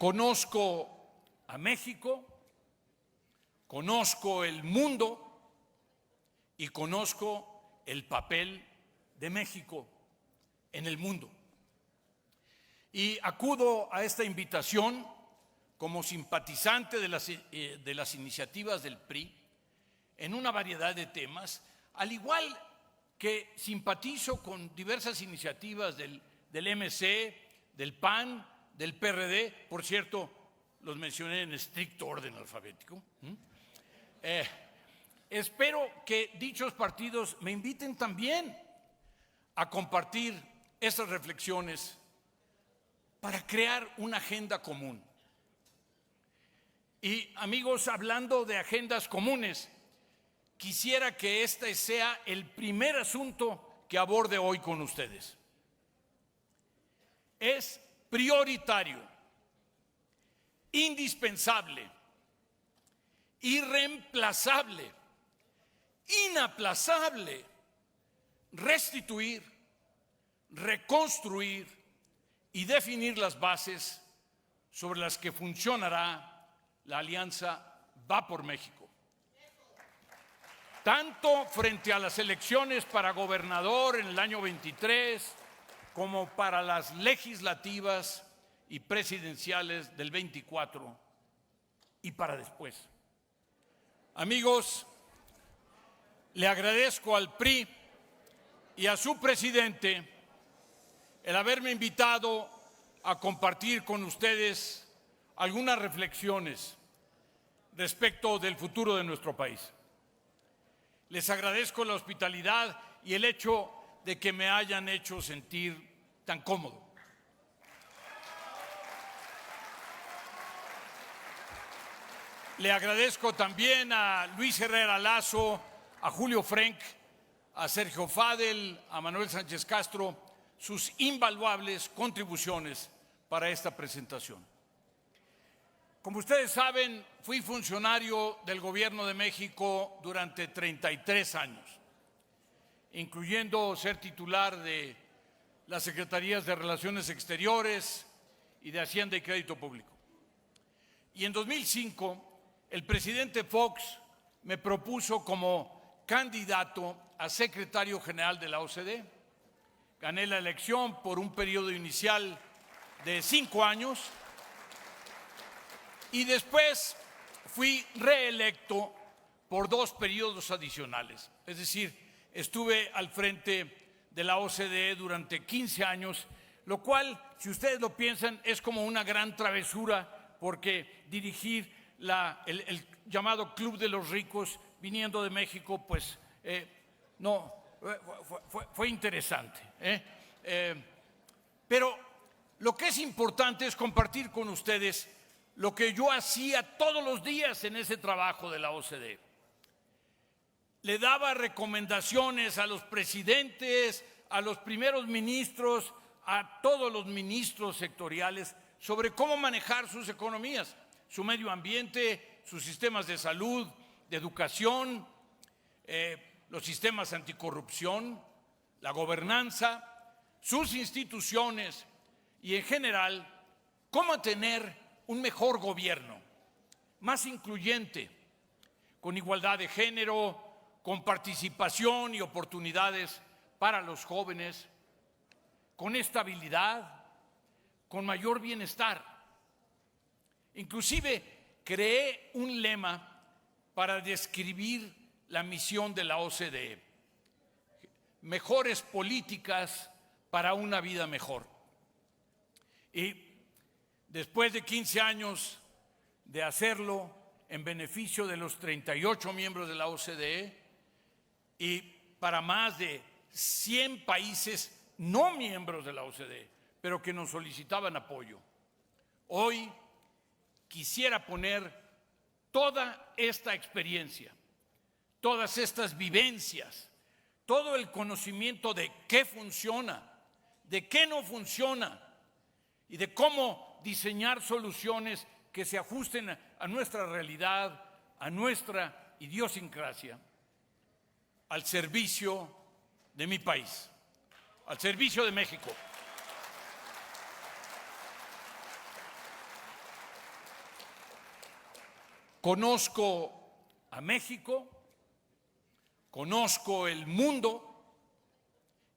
Conozco a México, conozco el mundo y conozco el papel de México en el mundo. Y acudo a esta invitación como simpatizante de las iniciativas del PRI en una variedad de temas, al igual que simpatizo con diversas iniciativas del MC, del PAN, del PRD, por cierto, los mencioné en estricto orden alfabético. Espero que dichos partidos me inviten también a compartir esas reflexiones para crear una agenda común. Y amigos, hablando de agendas comunes, quisiera que este sea el primer asunto que aborde hoy con ustedes. Es prioritario, indispensable, irreemplazable, inaplazable restituir, reconstruir y definir las bases sobre las que funcionará la alianza Va por México. Tanto frente a las elecciones para gobernador en el año 23 como para las legislativas y presidenciales del 24 y para después. Amigos, le agradezco al PRI y a su presidente el haberme invitado a compartir con ustedes algunas reflexiones respecto del futuro de nuestro país. Les agradezco la hospitalidad y el hecho de que me hayan hecho sentir tan cómodo. Le agradezco también a Luis Herrera Lazo, a Julio Frenk, a Sergio Fadel, a Manuel Sánchez Castro, sus invaluables contribuciones para esta presentación. Como ustedes saben, fui funcionario del Gobierno de México durante 33 años, incluyendo ser titular de las Secretarías de Relaciones Exteriores y de Hacienda y Crédito Público. Y en 2005, el presidente Fox me propuso como candidato a secretario general de la OCDE. Gané la elección por un periodo inicial de 5 años y después fui reelecto por 2 periodos adicionales. Es decir, estuve al frente de la OCDE durante 15 años, lo cual, si ustedes lo piensan, es como una gran travesura, porque dirigir el llamado Club de los Ricos viniendo de México, pues fue interesante. Pero lo que es importante es compartir con ustedes lo que yo hacía todos los días en ese trabajo de la OCDE. Le daba recomendaciones a los presidentes, a los primeros ministros, a todos los ministros sectoriales sobre cómo manejar sus economías, su medio ambiente, sus sistemas de salud, de educación, los sistemas anticorrupción, la gobernanza, sus instituciones y en general cómo tener un mejor gobierno, más incluyente, con igualdad de género, con participación y oportunidades para los jóvenes, con estabilidad, con mayor bienestar. Inclusive creé un lema para describir la misión de la OCDE: mejores políticas para una vida mejor. Y después de 15 años de hacerlo en beneficio de los 38 miembros de la OCDE y para más de 100 países no miembros de la OCDE, pero que nos solicitaban apoyo, hoy quisiera poner toda esta experiencia, todas estas vivencias, todo el conocimiento de qué funciona, de qué no funciona y de cómo diseñar soluciones que se ajusten a nuestra realidad, a nuestra idiosincrasia, al servicio de mi país, al servicio de México. Conozco a México, conozco el mundo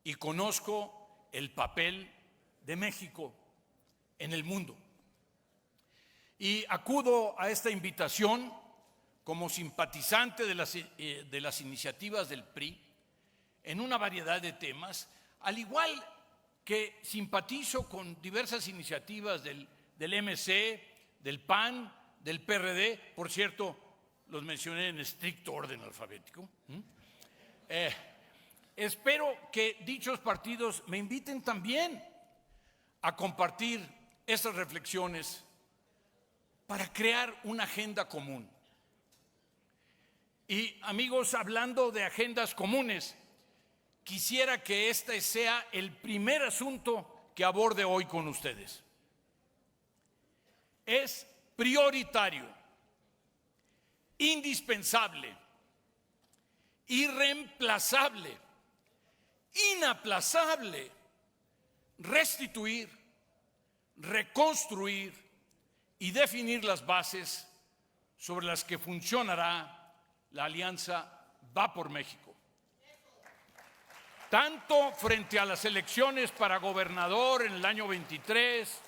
y conozco el papel de México en el mundo. Y acudo a esta invitación como simpatizante de las iniciativas del PRI en una variedad de temas, al igual que simpatizo con diversas iniciativas del MC, del PAN, del PRD, por cierto, los mencioné en estricto orden alfabético. Espero que dichos partidos me inviten también a compartir estas reflexiones para crear una agenda común. Y amigos, hablando de agendas comunes, quisiera que este sea el primer asunto que aborde hoy con ustedes. Es prioritario, indispensable, irreemplazable, inaplazable restituir, reconstruir y definir las bases sobre las que funcionará la alianza Va por México. Tanto frente a las elecciones para gobernador en el año 23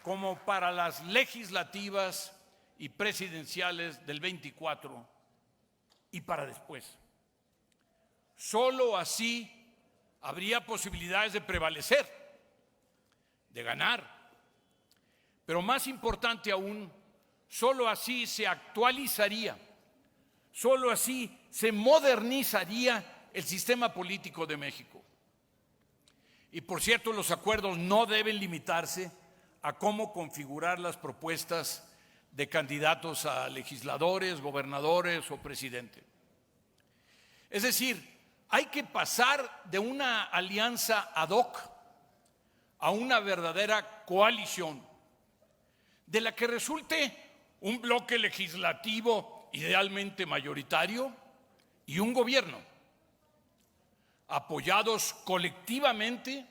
como para las legislativas y presidenciales del 24 y para después. Solo así habría posibilidades de prevalecer, de ganar. Pero más importante aún, solo así se actualizaría, solo así se modernizaría el sistema político de México. Y por cierto, los acuerdos no deben limitarse a cómo configurar las propuestas de candidatos a legisladores, gobernadores o presidente. Es decir, hay que pasar de una alianza ad hoc a una verdadera coalición, de la que resulte un bloque legislativo idealmente mayoritario y un gobierno, apoyados colectivamente,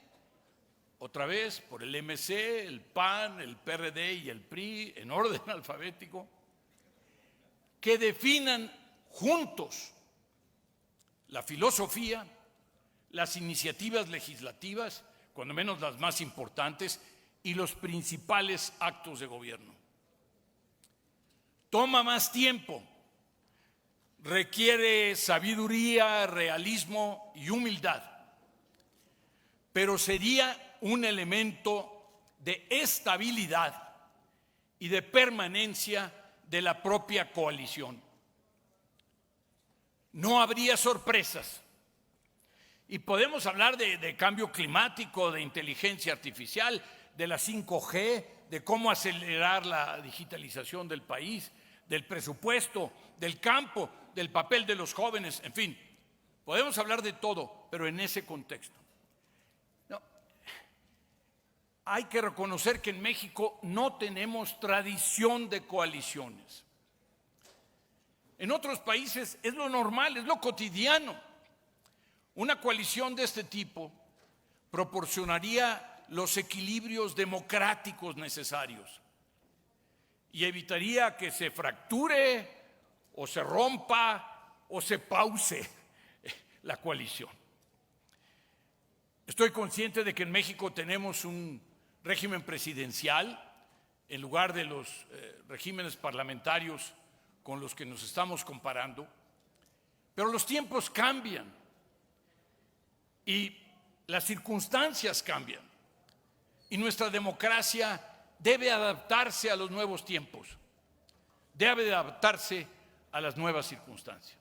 otra vez por el MC, el PAN, el PRD y el PRI, en orden alfabético, que definan juntos la filosofía, las iniciativas legislativas, cuando menos las más importantes, y los principales actos de gobierno. Toma más tiempo, requiere sabiduría, realismo y humildad, pero sería un elemento de estabilidad y de permanencia de la propia coalición. No habría sorpresas. Y podemos hablar de cambio climático, de inteligencia artificial, de la 5G, de cómo acelerar la digitalización del país, del presupuesto, del campo, del papel de los jóvenes, en fin. Podemos hablar de todo, pero en ese contexto. No. Hay que reconocer que en México no tenemos tradición de coaliciones. En otros países es lo normal, es lo cotidiano. Una coalición de este tipo proporcionaría los equilibrios democráticos necesarios y evitaría que se fracture o se rompa o se pause la coalición. Estoy consciente de que en México tenemos un régimen presidencial en lugar de los regímenes parlamentarios con los que nos estamos comparando, pero los tiempos cambian y las circunstancias cambian y nuestra democracia debe adaptarse a los nuevos tiempos, debe adaptarse a las nuevas circunstancias.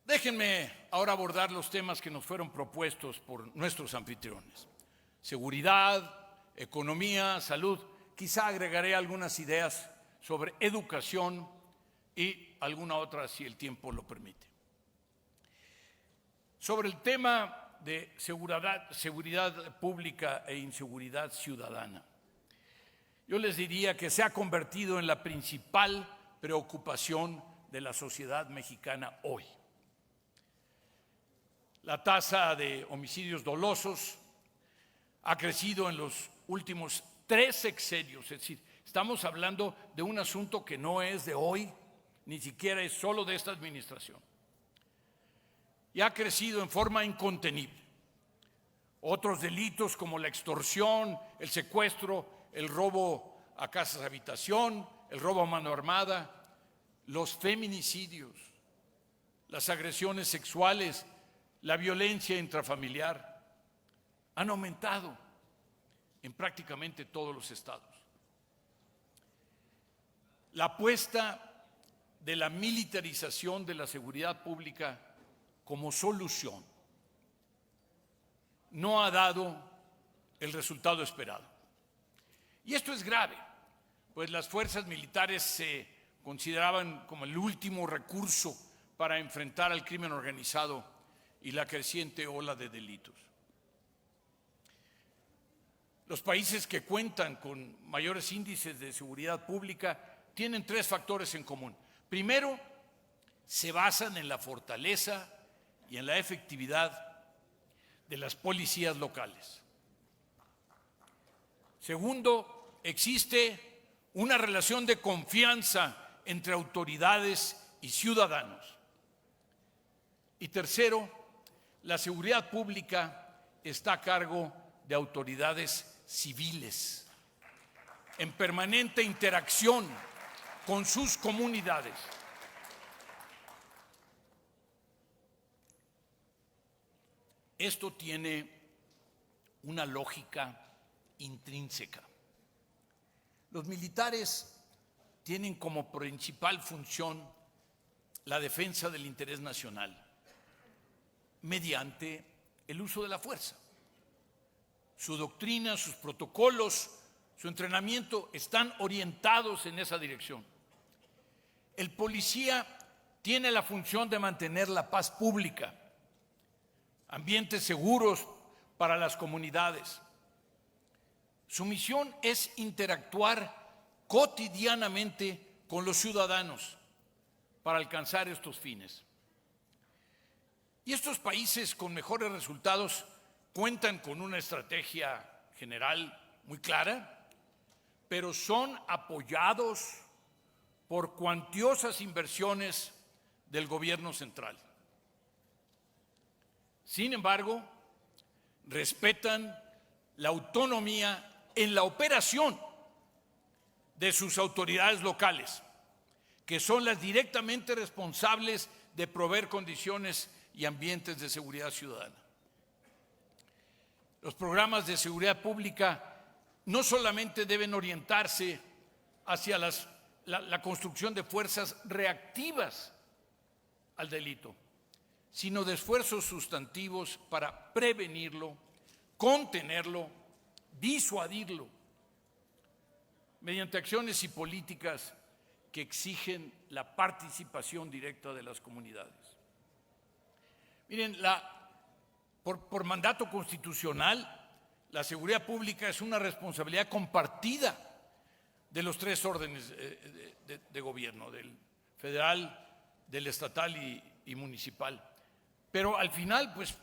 Déjenme ahora abordar los temas que nos fueron propuestos por nuestros anfitriones: seguridad, economía, salud. Quizá agregaré algunas ideas sobre educación y alguna otra si el tiempo lo permite. Sobre el tema de seguridad pública e inseguridad ciudadana, yo les diría que se ha convertido en la principal preocupación de la sociedad mexicana hoy. La tasa de homicidios dolosos ha crecido en los últimos 3 sexenios, es decir, estamos hablando de un asunto que no es de hoy, ni siquiera es solo de esta administración. Y ha crecido en forma incontenible. Otros delitos como la extorsión, el secuestro, el robo a casas habitación, el robo a mano armada, los feminicidios, las agresiones sexuales, la violencia intrafamiliar, han aumentado en prácticamente todos los estados. La apuesta de la militarización de la seguridad pública como solución no ha dado el resultado esperado. Y esto es grave, pues las fuerzas militares se consideraban como el último recurso para enfrentar al crimen organizado y la creciente ola de delitos. Los países que cuentan con mayores índices de seguridad pública tienen 3 factores en común. Primero, se basan en la fortaleza y en la efectividad de las policías locales. Segundo, existe una relación de confianza entre autoridades y ciudadanos. Y tercero, la seguridad pública está a cargo de autoridades civiles, en permanente interacción con sus comunidades. Esto tiene una lógica intrínseca. Los militares tienen como principal función la defensa del interés nacional mediante el uso de la fuerza. Su doctrina, sus protocolos, su entrenamiento están orientados en esa dirección. El policía tiene la función de mantener la paz pública, ambientes seguros para las comunidades. Su misión es interactuar cotidianamente con los ciudadanos para alcanzar estos fines. Y estos países con mejores resultados cuentan con una estrategia general muy clara, pero son apoyados por cuantiosas inversiones del gobierno central. Sin embargo, respetan la autonomía en la operación de sus autoridades locales, que son las directamente responsables de proveer condiciones y ambientes de seguridad ciudadana. Los programas de seguridad pública no solamente deben orientarse hacia la construcción de fuerzas reactivas al delito, sino de esfuerzos sustantivos para prevenirlo, contenerlo, disuadirlo, mediante acciones y políticas que exigen la participación directa de las comunidades. Miren, por mandato constitucional, la seguridad pública es una responsabilidad compartida de los 3 órdenes de gobierno, del federal, del estatal y municipal. Pero al final, pues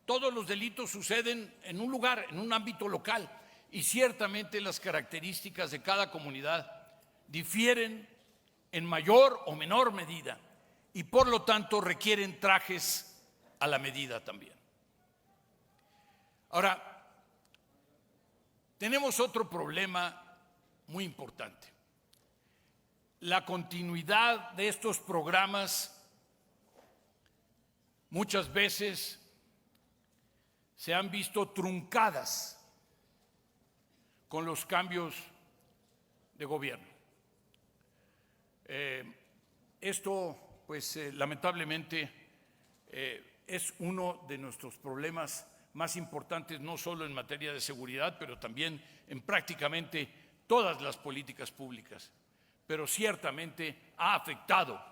todos los delitos suceden en un lugar, en un ámbito local, y ciertamente las características de cada comunidad difieren en mayor o menor medida y por lo tanto requieren trajes a la medida también. Ahora, tenemos otro problema muy importante. La continuidad de estos programas muchas veces se han visto truncadas con los cambios de gobierno. Esto, pues lamentablemente, es uno de nuestros problemas más importantes, no solo en materia de seguridad, pero también en prácticamente todas las políticas públicas. Pero ciertamente ha afectado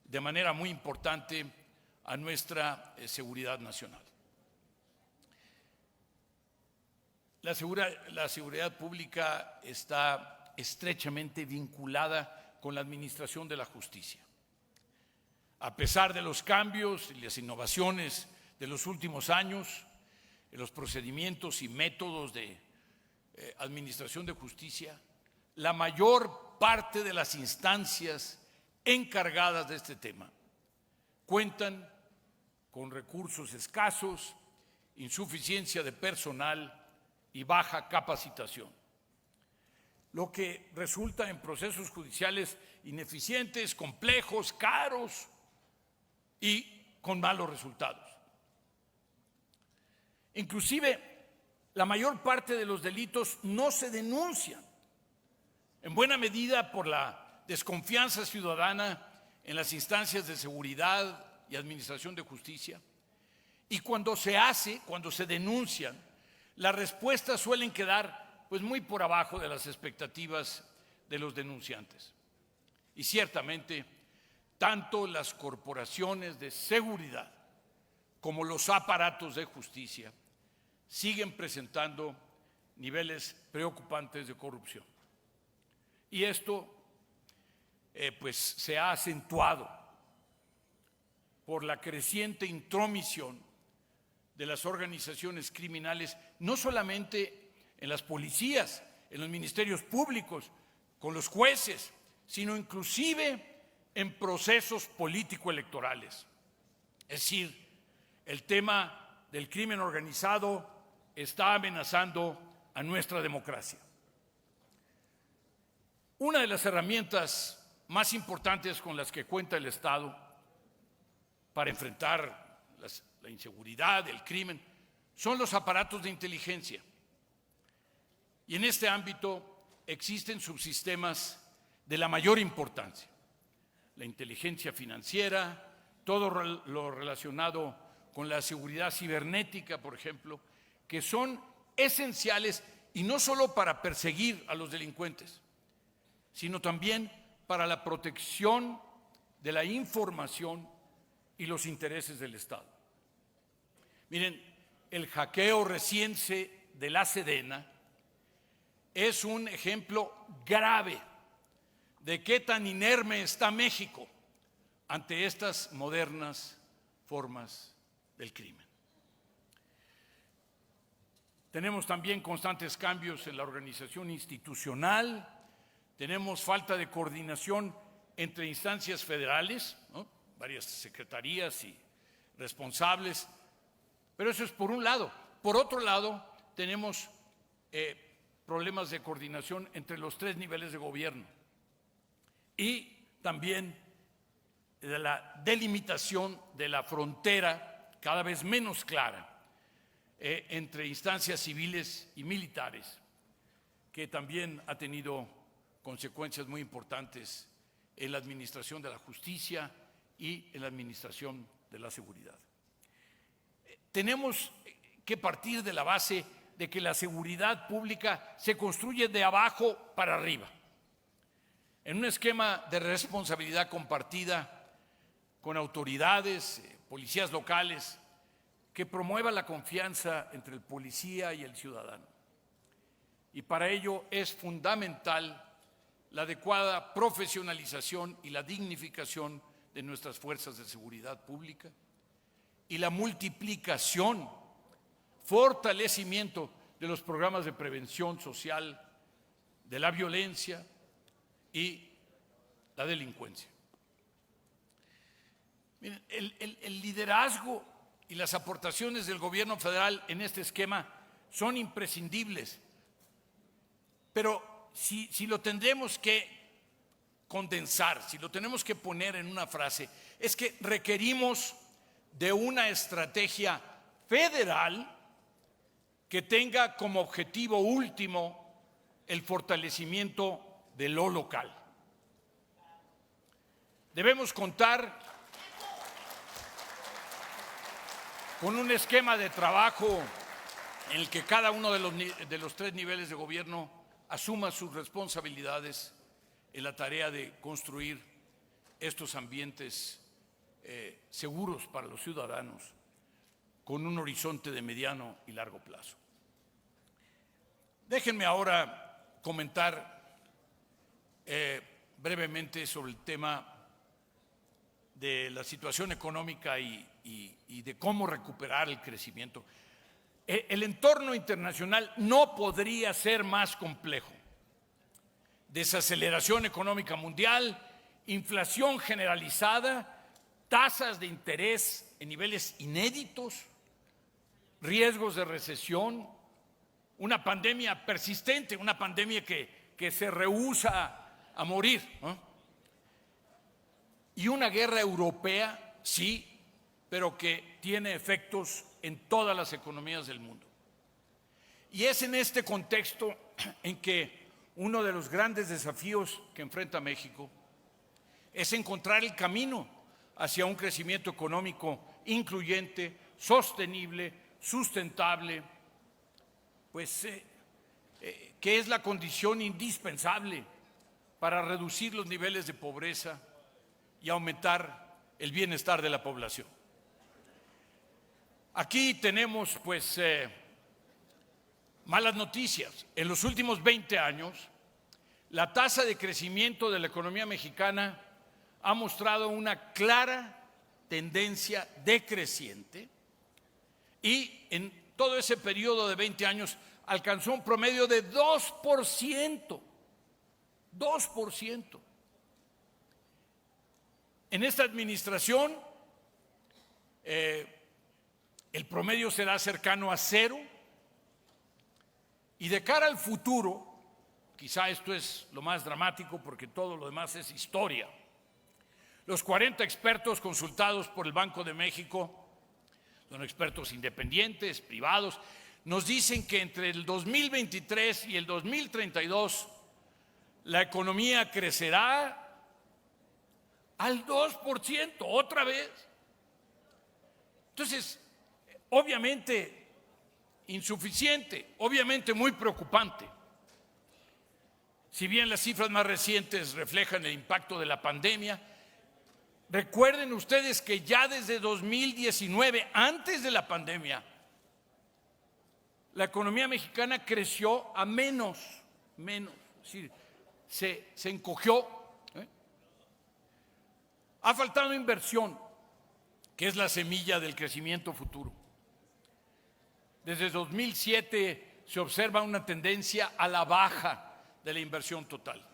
de manera muy importante a nuestra seguridad nacional. La seguridad pública está estrechamente vinculada con la administración de la justicia. A pesar de los cambios y las innovaciones de los últimos años, los procedimientos y métodos de Administración de Justicia, la mayor parte de las instancias encargadas de este tema cuentan con recursos escasos, insuficiencia de personal y baja capacitación, lo que resulta en procesos judiciales ineficientes, complejos, caros y con malos resultados. Inclusive, la mayor parte de los delitos no se denuncian, en buena medida por la desconfianza ciudadana en las instancias de seguridad y administración de justicia. Y cuando se denuncian, las respuestas suelen quedar pues muy por abajo de las expectativas de los denunciantes. Y ciertamente, tanto las corporaciones de seguridad como los aparatos de justicia siguen presentando niveles preocupantes de corrupción. Y esto pues se ha acentuado por la creciente intromisión de las organizaciones criminales, no solamente en las policías, en los ministerios públicos, con los jueces, sino inclusive en procesos político-electorales. Es decir, el tema del crimen organizado está amenazando a nuestra democracia. Una de las herramientas más importantes con las que cuenta el Estado para enfrentar la inseguridad, el crimen, son los aparatos de inteligencia. Y en este ámbito existen subsistemas de la mayor importancia. La inteligencia financiera, todo lo relacionado con la seguridad cibernética, por ejemplo, que son esenciales y no solo para perseguir a los delincuentes, sino también para la protección de la información y los intereses del Estado. Miren, el hackeo reciente de la Sedena es un ejemplo grave de qué tan inerme está México ante estas modernas formas del crimen. Tenemos también constantes cambios en la organización institucional, tenemos falta de coordinación entre instancias federales, ¿no? Varias secretarías y responsables, pero eso es por un lado. Por otro lado, tenemos problemas de coordinación entre los 3 niveles de gobierno y también de la delimitación de la frontera cada vez menos clara entre instancias civiles y militares, que también ha tenido consecuencias muy importantes en la administración de la justicia y en la administración de la seguridad. Tenemos que partir de la base de que la seguridad pública se construye de abajo para arriba, en un esquema de responsabilidad compartida con autoridades, policías locales, que promueva la confianza entre el policía y el ciudadano. Y para ello es fundamental la adecuada profesionalización y la dignificación de nuestras fuerzas de seguridad pública y la multiplicación, fortalecimiento de los programas de prevención social de la violencia y la delincuencia. Miren, el liderazgo y las aportaciones del gobierno federal en este esquema son imprescindibles, pero si lo tendremos que condensar, si lo tenemos que poner en una frase, es que requerimos de una estrategia federal que tenga como objetivo último el fortalecimiento de lo local. Debemos contar con un esquema de trabajo en el que cada uno de los 3 niveles de gobierno asuma sus responsabilidades en la tarea de construir estos ambientes seguros para los ciudadanos, con un horizonte de mediano y largo plazo. Déjenme ahora comentar brevemente sobre el tema de la situación económica y de cómo recuperar el crecimiento. El entorno internacional no podría ser más complejo. Desaceleración económica mundial, inflación generalizada, tasas de interés en niveles inéditos, riesgos de recesión, una pandemia persistente, una pandemia que se rehúsa a morir, ¿no? Y una guerra europea, sí, pero que tiene efectos en todas las economías del mundo. Y es en este contexto en que uno de los grandes desafíos que enfrenta México es encontrar el camino hacia un crecimiento económico incluyente, sostenible, sustentable, pues que es la condición indispensable para reducir los niveles de pobreza y aumentar el bienestar de la población. Aquí tenemos pues malas noticias. En los últimos 20 años, la tasa de crecimiento de la economía mexicana ha mostrado una clara tendencia decreciente y en todo ese periodo de 20 años alcanzó un promedio de 2%. 2%. En esta administración, el promedio será cercano a 0. Y de cara al futuro, quizá esto es lo más dramático porque todo lo demás es historia. Los 40 expertos consultados por el Banco de México, son expertos independientes, privados, nos dicen que entre el 2023 y el 2032 la economía crecerá al 2%, otra vez. Entonces, obviamente insuficiente, obviamente muy preocupante. Si bien las cifras más recientes reflejan el impacto de la pandemia, recuerden ustedes que ya desde 2019, antes de la pandemia, la economía mexicana creció a menos, es decir, se encogió. Ha faltado inversión, que es la semilla del crecimiento futuro. Desde 2007 se observa una tendencia a la baja de la inversión total.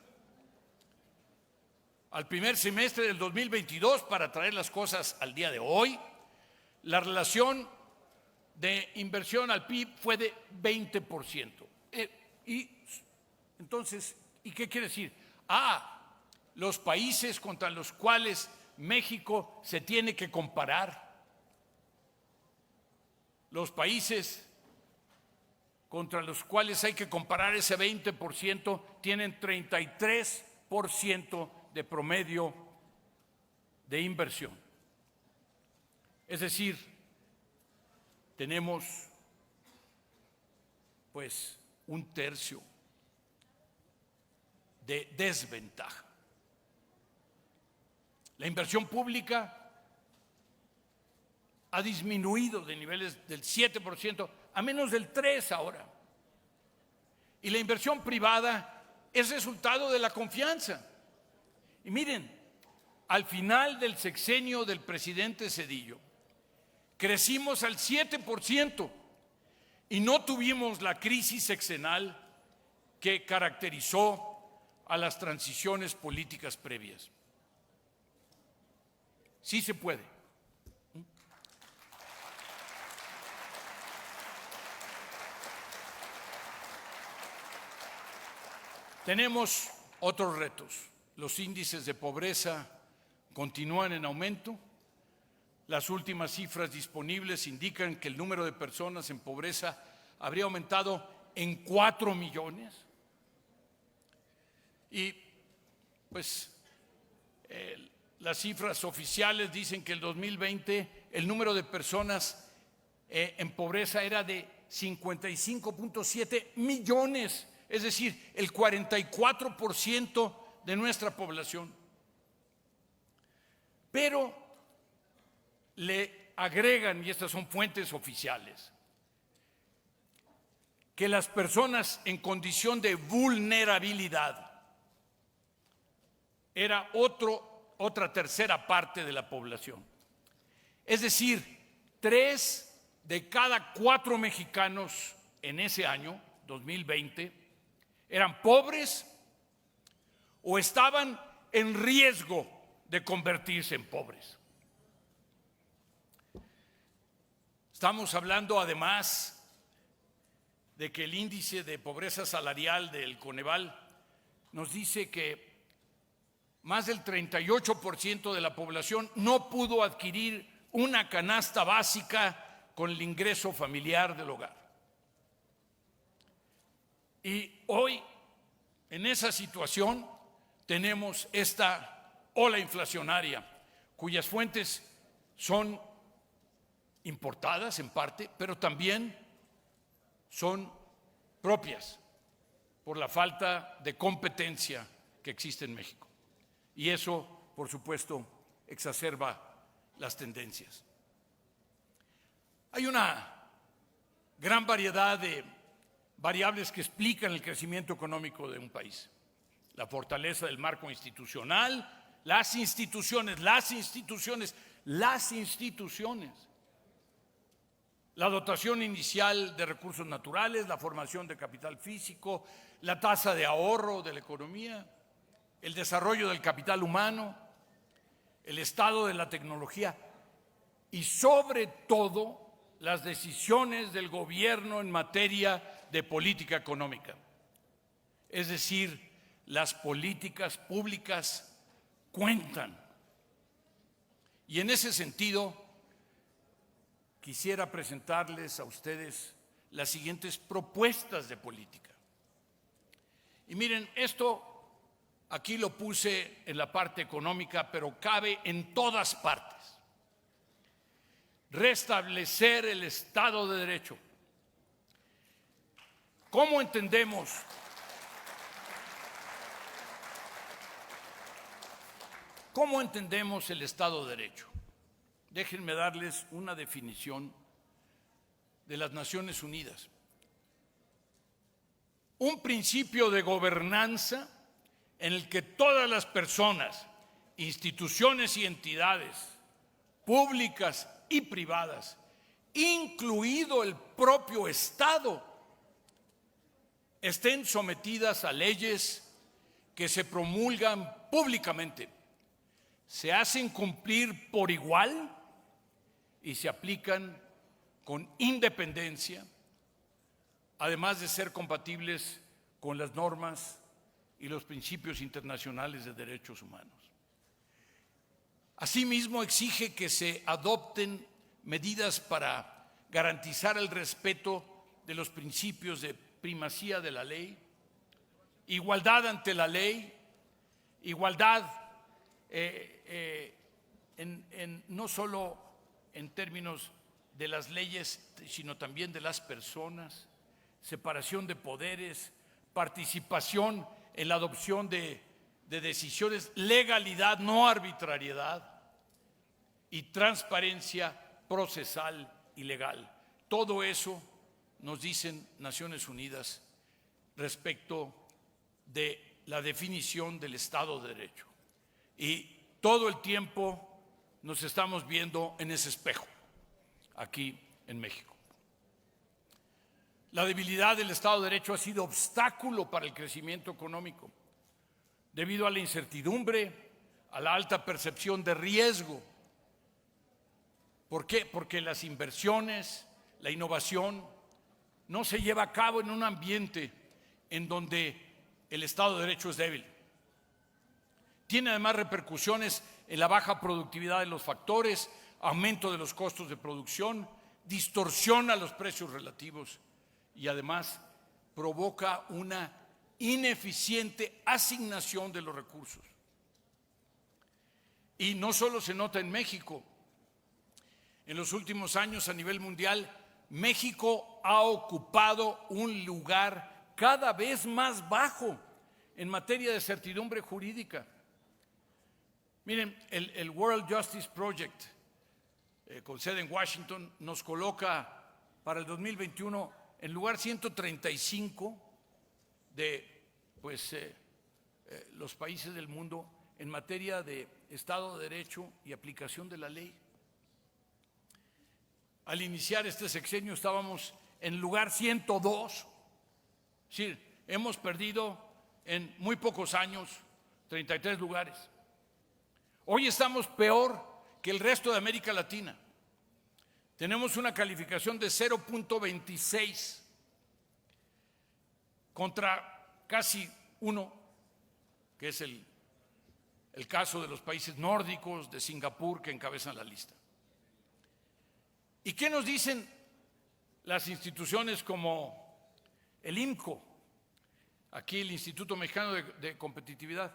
Al primer semestre del 2022, para traer las cosas al día de hoy, la relación de inversión al PIB fue de 20%. Y entonces, ¿y qué quiere decir? Los países contra los cuales México se tiene que comparar, los países contra los cuales hay que comparar ese 20% tienen 33% de promedio de inversión. Es decir, tenemos pues un tercio de desventaja. La inversión pública ha disminuido de niveles del 7% a menos del 3% ahora. Y la inversión privada es resultado de la confianza. Y miren, al final del sexenio del presidente Zedillo, crecimos al 7% y no tuvimos la crisis sexenal que caracterizó a las transiciones políticas previas. Sí se puede. Tenemos otros retos. Los índices de pobreza continúan en aumento. Las últimas cifras disponibles indican que el número de personas en pobreza habría aumentado en 4 millones. Y pues las cifras oficiales dicen que el 2020 el número de personas en pobreza era de 55.7 millones, es decir, el 44% de nuestra población. Pero le agregan, y estas son fuentes oficiales, que las personas en condición de vulnerabilidad era otra tercera parte de la población. Es decir, 3 de cada 4 mexicanos en ese año, 2020, eran pobres o estaban en riesgo de convertirse en pobres. Estamos hablando además de que el índice de pobreza salarial del Coneval nos dice que más del 38% de la población no pudo adquirir una canasta básica con el ingreso familiar del hogar. Y hoy, en esa situación, tenemos esta ola inflacionaria, cuyas fuentes son importadas en parte, pero también son propias por la falta de competencia que existe en México. Y eso, por supuesto, exacerba las tendencias. Hay una gran variedad de variables que explican el crecimiento económico de un país. La fortaleza del marco institucional, las instituciones, la dotación inicial de recursos naturales, la formación de capital físico, la tasa de ahorro de la economía, el desarrollo del capital humano, el estado de la tecnología y sobre todo las decisiones del gobierno en materia de política económica. Es decir, las políticas públicas cuentan. Y en ese sentido, quisiera presentarles a ustedes las siguientes propuestas de política. Y miren, esto aquí lo puse en la parte económica, pero cabe en todas partes. Restablecer el Estado de Derecho. ¿Cómo entendemos? ¿Cómo entendemos el Estado de Derecho? Déjenme darles una definición de las Naciones Unidas. Un principio de gobernanza en el que todas las personas, instituciones y entidades públicas y privadas, incluido el propio Estado, estén sometidas a leyes que se promulgan públicamente, se hacen cumplir por igual y se aplican con independencia, además de ser compatibles con las normas y los principios internacionales de derechos humanos. Asimismo, exige que se adopten medidas para garantizar el respeto de los principios de primacía de la ley, igualdad ante la ley, igualdad no solo en términos de las leyes, sino también de las personas, separación de poderes, participación en la adopción de decisiones, legalidad, no arbitrariedad, y transparencia procesal y legal. Todo eso nos dicen Naciones Unidas respecto de la definición del Estado de Derecho. Y todo el tiempo nos estamos viendo en ese espejo, aquí en México. La debilidad del Estado de Derecho ha sido obstáculo para el crecimiento económico, debido a la incertidumbre, a la alta percepción de riesgo. ¿Por qué? Porque las inversiones, la innovación, no se lleva a cabo en un ambiente en donde el Estado de Derecho es débil. Tiene además repercusiones en la baja productividad de los factores, aumento de los costos de producción, distorsiona los precios relativos y además provoca una ineficiente asignación de los recursos. Y no solo se nota en México. En los últimos años a nivel mundial, México ha ocupado un lugar cada vez más bajo en materia de certidumbre jurídica. Miren, el World Justice Project, con sede en Washington, nos coloca para el 2021 en lugar 135 de los países del mundo en materia de Estado de Derecho y aplicación de la ley. al iniciar este sexenio estábamos en lugar 102. Sí, hemos perdido en muy pocos años 33 lugares. Hoy estamos peor que el resto de América Latina. Tenemos una calificación de 0.26 contra casi 1, que es el caso de los países nórdicos, de Singapur, que encabezan la lista. ¿Y qué nos dicen las instituciones como el IMCO, aquí el Instituto Mexicano de Competitividad?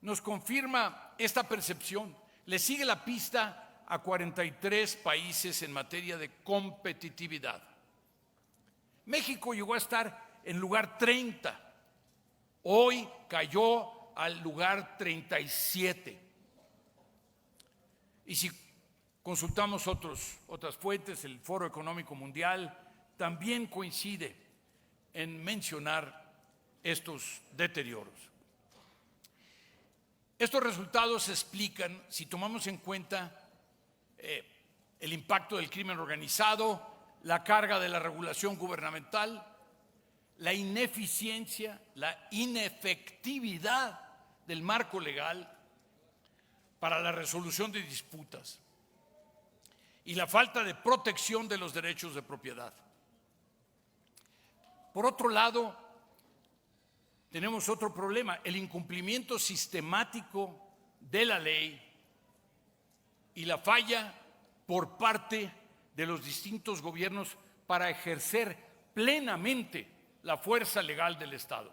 Nos confirma esta percepción. Le sigue la pista a 43 países en materia de competitividad. México llegó a estar en lugar 30. Hoy cayó al lugar 37. Y si consultamos otras fuentes, el Foro Económico Mundial también coincide en mencionar estos deterioros. Estos resultados se explican si tomamos en cuenta el impacto del crimen organizado, la carga de la regulación gubernamental, la ineficiencia, la inefectividad del marco legal para la resolución de disputas y la falta de protección de los derechos de propiedad. Por otro lado, tenemos otro problema, el incumplimiento sistemático de la ley y la falla por parte de los distintos gobiernos para ejercer plenamente la fuerza legal del Estado.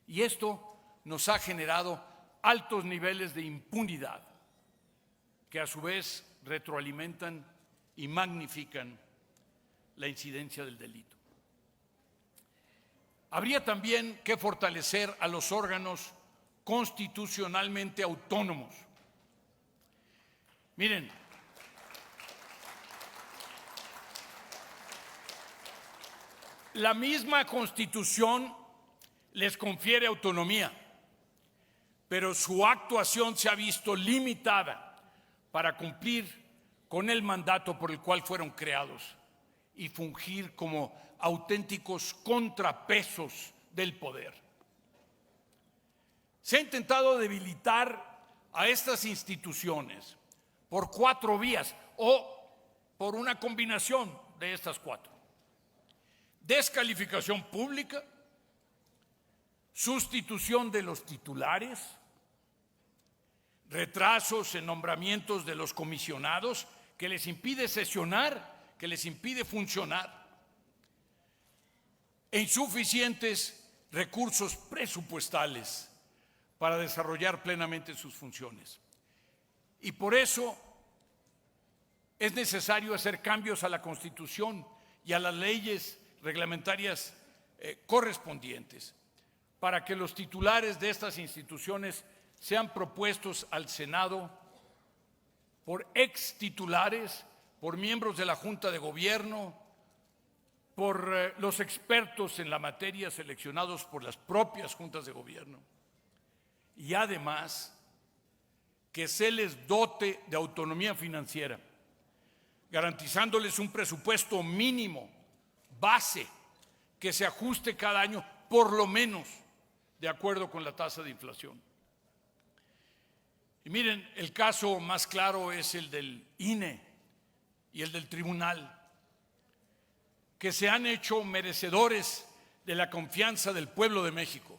Y esto nos ha generado altos niveles de impunidad, que a su vez retroalimentan y magnifican la incidencia del delito. Habría también que fortalecer a los órganos constitucionalmente autónomos. Miren, la misma Constitución les confiere autonomía, pero su actuación se ha visto limitada para cumplir con el mandato por el cual fueron creados y fungir como auténticos contrapesos del poder. Se ha intentado debilitar a estas instituciones por 4 vías o por una combinación de estas 4. Descalificación pública, sustitución de los titulares, retrasos en nombramientos de los comisionados que les impide sesionar, que les impide funcionar, e insuficientes recursos presupuestales para desarrollar plenamente sus funciones. Y por eso es necesario hacer cambios a la Constitución y a las leyes reglamentarias correspondientes para que los titulares de estas instituciones sean propuestos al Senado por ex titulares, por miembros de la Junta de Gobierno, por los expertos en la materia seleccionados por las propias juntas de gobierno. Y además, que se les dote de autonomía financiera, garantizándoles un presupuesto mínimo, base, que se ajuste cada año, por lo menos, de acuerdo con la tasa de inflación. Y miren, el caso más claro es el del INE y el del tribunal, que se han hecho merecedores de la confianza del pueblo de México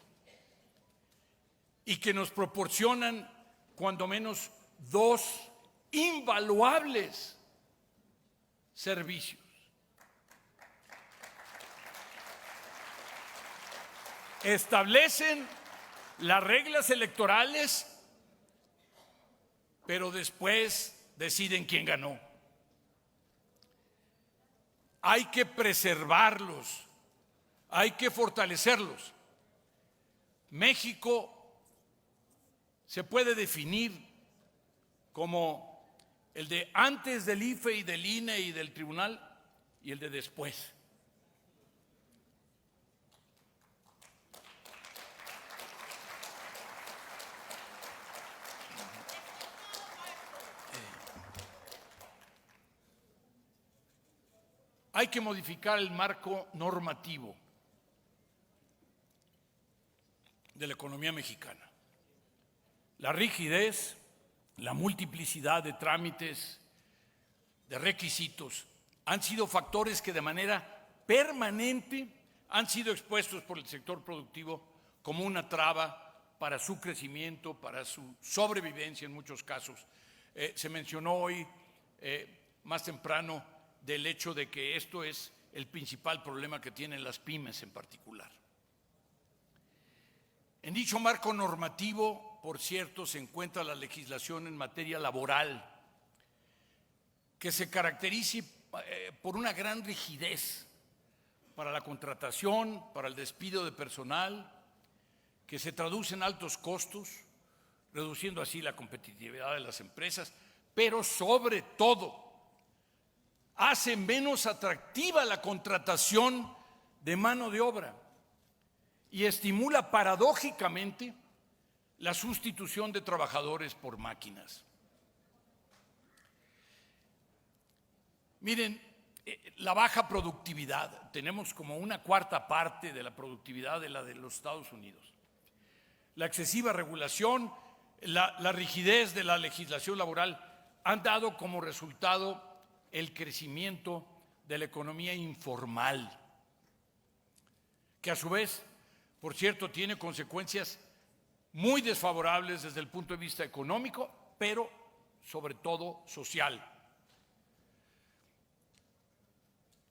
y que nos proporcionan cuando menos 2 invaluables servicios. Establecen las reglas electorales, pero después deciden quién ganó. Hay que preservarlos, hay que fortalecerlos. México se puede definir como el de antes del IFE y del INE y del tribunal y el de después. hay que modificar el marco normativo de la economía mexicana. La rigidez, la multiplicidad de trámites, de requisitos, han sido factores que de manera permanente han sido expuestos por el sector productivo como una traba para su crecimiento, para su sobrevivencia en muchos casos. Se mencionó hoy, más temprano, del hecho de que esto es el principal problema que tienen las pymes en particular. En dicho marco normativo, por cierto, se encuentra la legislación en materia laboral, que se caracteriza por una gran rigidez para la contratación, para el despido de personal, que se traduce en altos costos, reduciendo así la competitividad de las empresas, pero sobre todo hace menos atractiva la contratación de mano de obra y estimula paradójicamente la sustitución de trabajadores por máquinas. Miren, la baja productividad, tenemos como una cuarta parte de la productividad de la de los Estados Unidos. La excesiva regulación, la rigidez de la legislación laboral han dado como resultado el crecimiento de la economía informal, que a su vez, por cierto, tiene consecuencias muy desfavorables desde el punto de vista económico, pero sobre todo social.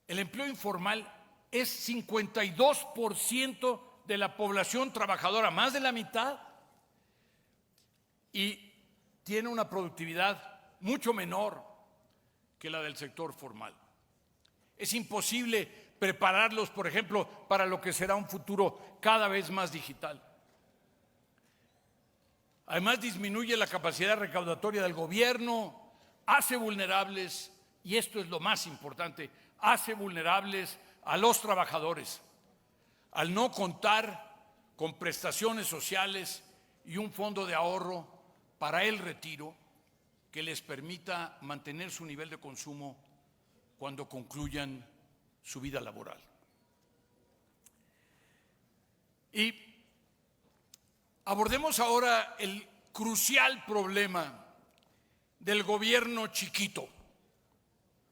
El empleo informal es 52% de la población trabajadora, más de la mitad, y tiene una productividad mucho menor que la del sector formal. Es imposible prepararlos, por ejemplo, para lo que será un futuro cada vez más digital. Además, disminuye la capacidad recaudatoria del gobierno, hace vulnerables, y esto es lo más importante, hace vulnerables a los trabajadores, al no contar con prestaciones sociales y un fondo de ahorro para el retiro que les permita mantener su nivel de consumo cuando concluyan su vida laboral. Y abordemos ahora el crucial problema del gobierno chiquito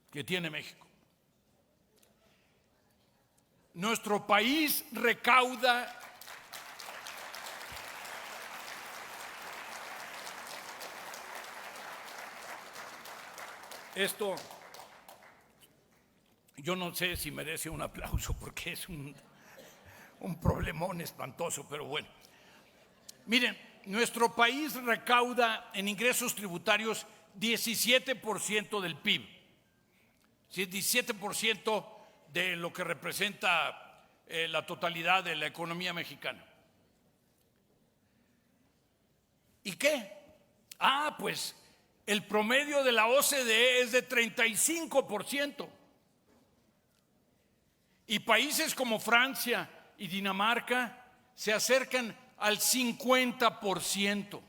que tiene México. Nuestro país recauda esto, yo no sé si merece un aplauso porque es un problemón espantoso, pero bueno. Miren, nuestro país recauda en ingresos tributarios 17% del PIB, ¿sí? 17% de lo que representa la totalidad de la economía mexicana. ¿Y qué? Pues el promedio de la OCDE es de 35%. Y países como Francia y Dinamarca se acercan al 50%.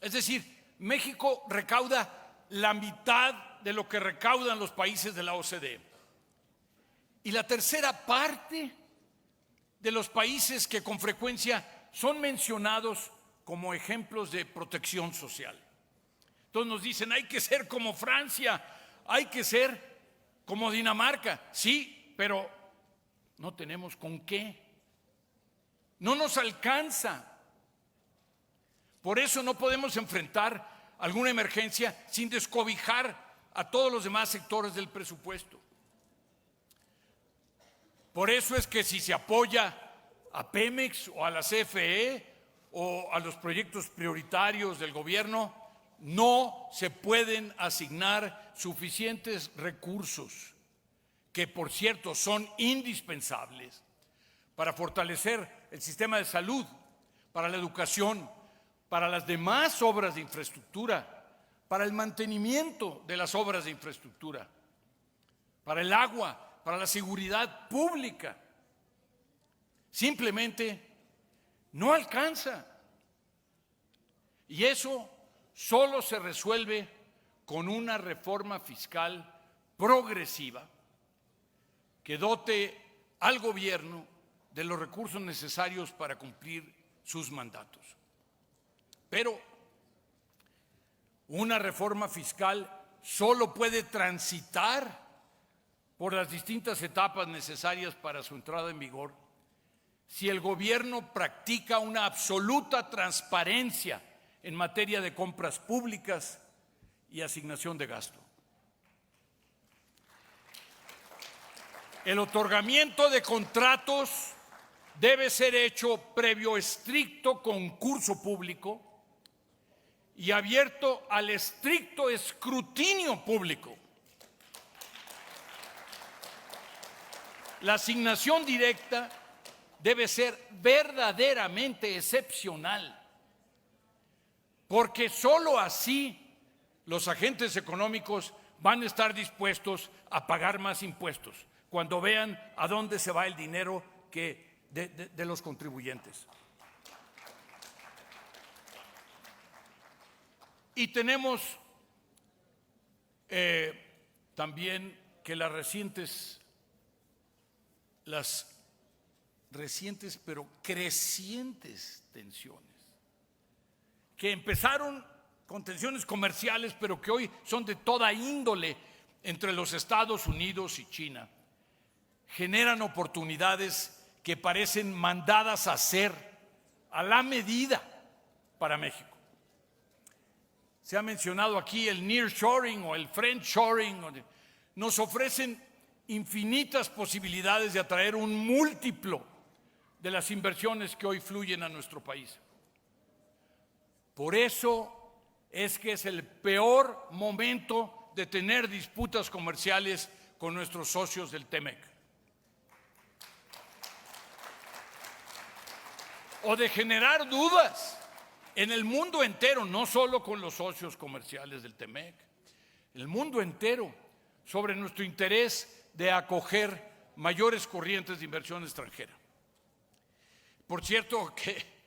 Es decir, México recauda la mitad de lo que recaudan los países de la OCDE. Y la tercera parte de los países que con frecuencia son mencionados como ejemplos de protección social. Entonces nos dicen, hay que ser como Francia, hay que ser como Dinamarca. Sí, pero no tenemos con qué. No nos alcanza. Por eso no podemos enfrentar alguna emergencia sin descobijar a todos los demás sectores del presupuesto. Por eso es que si se apoya a Pemex o a la CFE o a los proyectos prioritarios del gobierno, no se pueden asignar suficientes recursos, que por cierto son indispensables para fortalecer el sistema de salud, para la educación, para las demás obras de infraestructura, para el mantenimiento de las obras de infraestructura, para el agua, para la seguridad pública. Simplemente no alcanza. Y eso solo se resuelve con una reforma fiscal progresiva que dote al gobierno de los recursos necesarios para cumplir sus mandatos. Pero una reforma fiscal solo puede transitar por las distintas etapas necesarias para su entrada en vigor si el gobierno practica una absoluta transparencia en materia de compras públicas y asignación de gasto. El otorgamiento de contratos debe ser hecho previo estricto concurso público y abierto al estricto escrutinio público. La asignación directa debe ser verdaderamente excepcional, porque sólo así los agentes económicos van a estar dispuestos a pagar más impuestos cuando vean a dónde se va el dinero de los contribuyentes. Y tenemos también que las recientes pero crecientes tensiones, que empezaron con tensiones comerciales, pero que hoy son de toda índole entre los Estados Unidos y China, generan oportunidades que parecen mandadas a hacer a la medida para México. Se ha mencionado aquí el nearshoring o el friendshoring. Nos ofrecen infinitas posibilidades de atraer un múltiplo de las inversiones que hoy fluyen a nuestro país. Por eso es que es el peor momento de tener disputas comerciales con nuestros socios del TEMEC, o de generar dudas en el mundo entero, no solo con los socios comerciales del TEMEC, el mundo entero, sobre nuestro interés de acoger mayores corrientes de inversión extranjera. Por cierto, que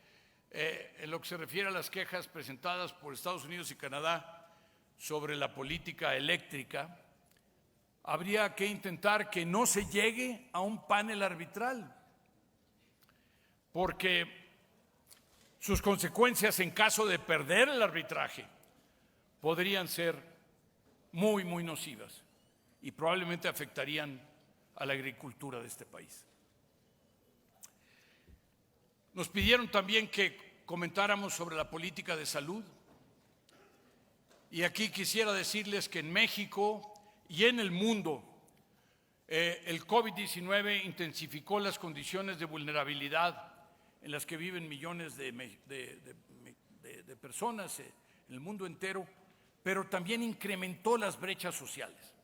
en lo que se refiere a las quejas presentadas por Estados Unidos y Canadá sobre la política eléctrica, habría que intentar que no se llegue a un panel arbitral, porque sus consecuencias en caso de perder el arbitraje podrían ser muy, muy nocivas y probablemente afectarían a la agricultura de este país. Nos pidieron también que comentáramos sobre la política de salud. Y aquí quisiera decirles que en México y en el mundo el COVID-19 intensificó las condiciones de vulnerabilidad en las que viven millones de personas en el mundo entero, pero también incrementó las brechas sociales.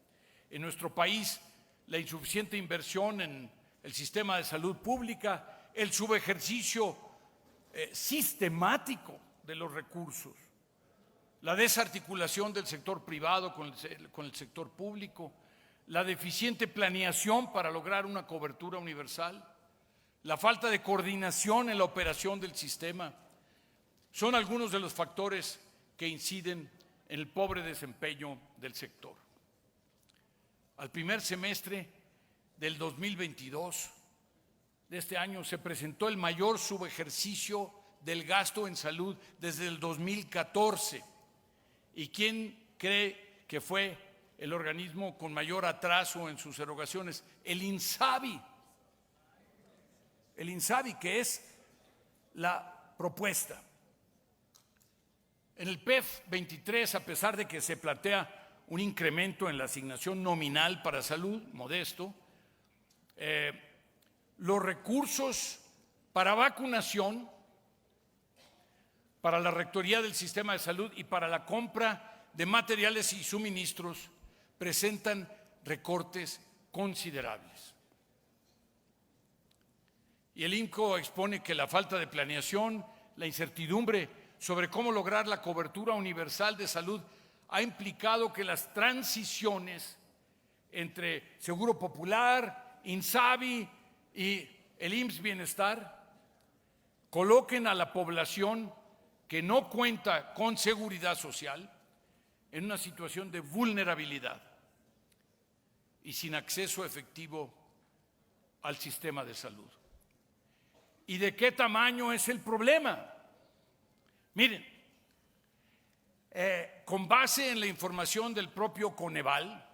En nuestro país, la insuficiente inversión en el sistema de salud pública, el subejercicio sistemático de los recursos, la desarticulación del sector privado con el sector público, la deficiente planeación para lograr una cobertura universal, la falta de coordinación en la operación del sistema, son algunos de los factores que inciden en el pobre desempeño del sector. Al primer semestre del 2022, de este año, se presentó el mayor subejercicio del gasto en salud desde el 2014. ¿Y quién cree que fue el organismo con mayor atraso en sus erogaciones? El INSABI. El INSABI, que es la propuesta. En el PEF 23, a pesar de que se plantea un incremento en la asignación nominal para salud, modesto, los recursos para vacunación, para la rectoría del sistema de salud y para la compra de materiales y suministros presentan recortes considerables. Y el INCO expone que la falta de planeación, la incertidumbre sobre cómo lograr la cobertura universal de salud ha implicado que las transiciones entre Seguro Popular, INSABI y el IMSS Bienestar coloquen a la población que no cuenta con seguridad social en una situación de vulnerabilidad. y sin acceso efectivo al sistema de salud. ¿Y de qué tamaño es el problema? Miren, con base en la información del propio Coneval,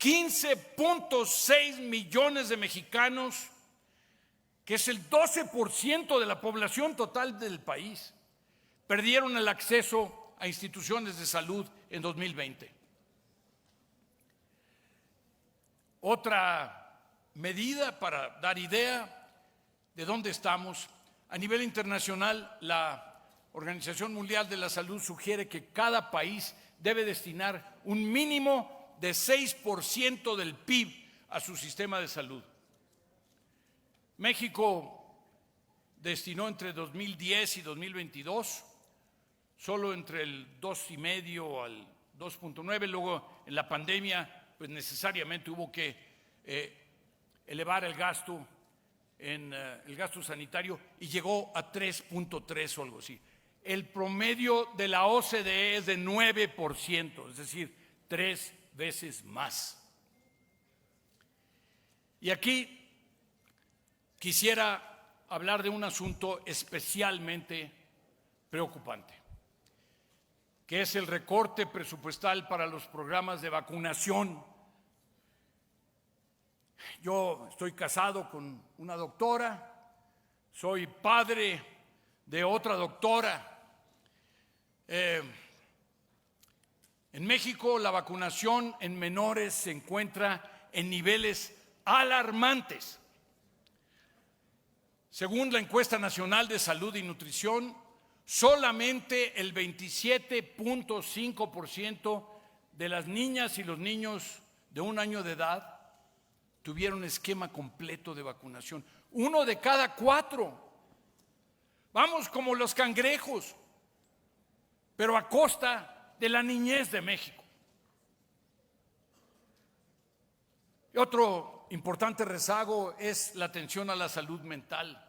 15.6 millones de mexicanos, que es el 12% de la población total del país, perdieron el acceso a instituciones de salud en 2020. Otra medida para dar idea de dónde estamos: a nivel internacional, la Organización Mundial de la Salud sugiere que cada país debe destinar un mínimo de 6% del PIB a su sistema de salud. México destinó entre 2010 y 2022 solo entre el 2,5 al 2,9. Luego, en la pandemia, pues necesariamente hubo que elevar el gasto el gasto sanitario y llegó a 3,3 o algo así. El promedio de la OCDE es de 9%, es decir, 3 veces más. Y aquí quisiera hablar de un asunto especialmente preocupante, que es el recorte presupuestal para los programas de vacunación. Yo estoy casado con una doctora, soy padre de otra doctora. En México la vacunación en menores se encuentra en niveles alarmantes. Según la encuesta nacional de salud y nutrición, solamente el 27.5% de las niñas y los niños de 1 año de edad tuvieron esquema completo de vacunación. 1 de cada 4. Vamos como los cangrejos, pero a costa de la niñez de México. Y otro importante rezago es la atención a la salud mental.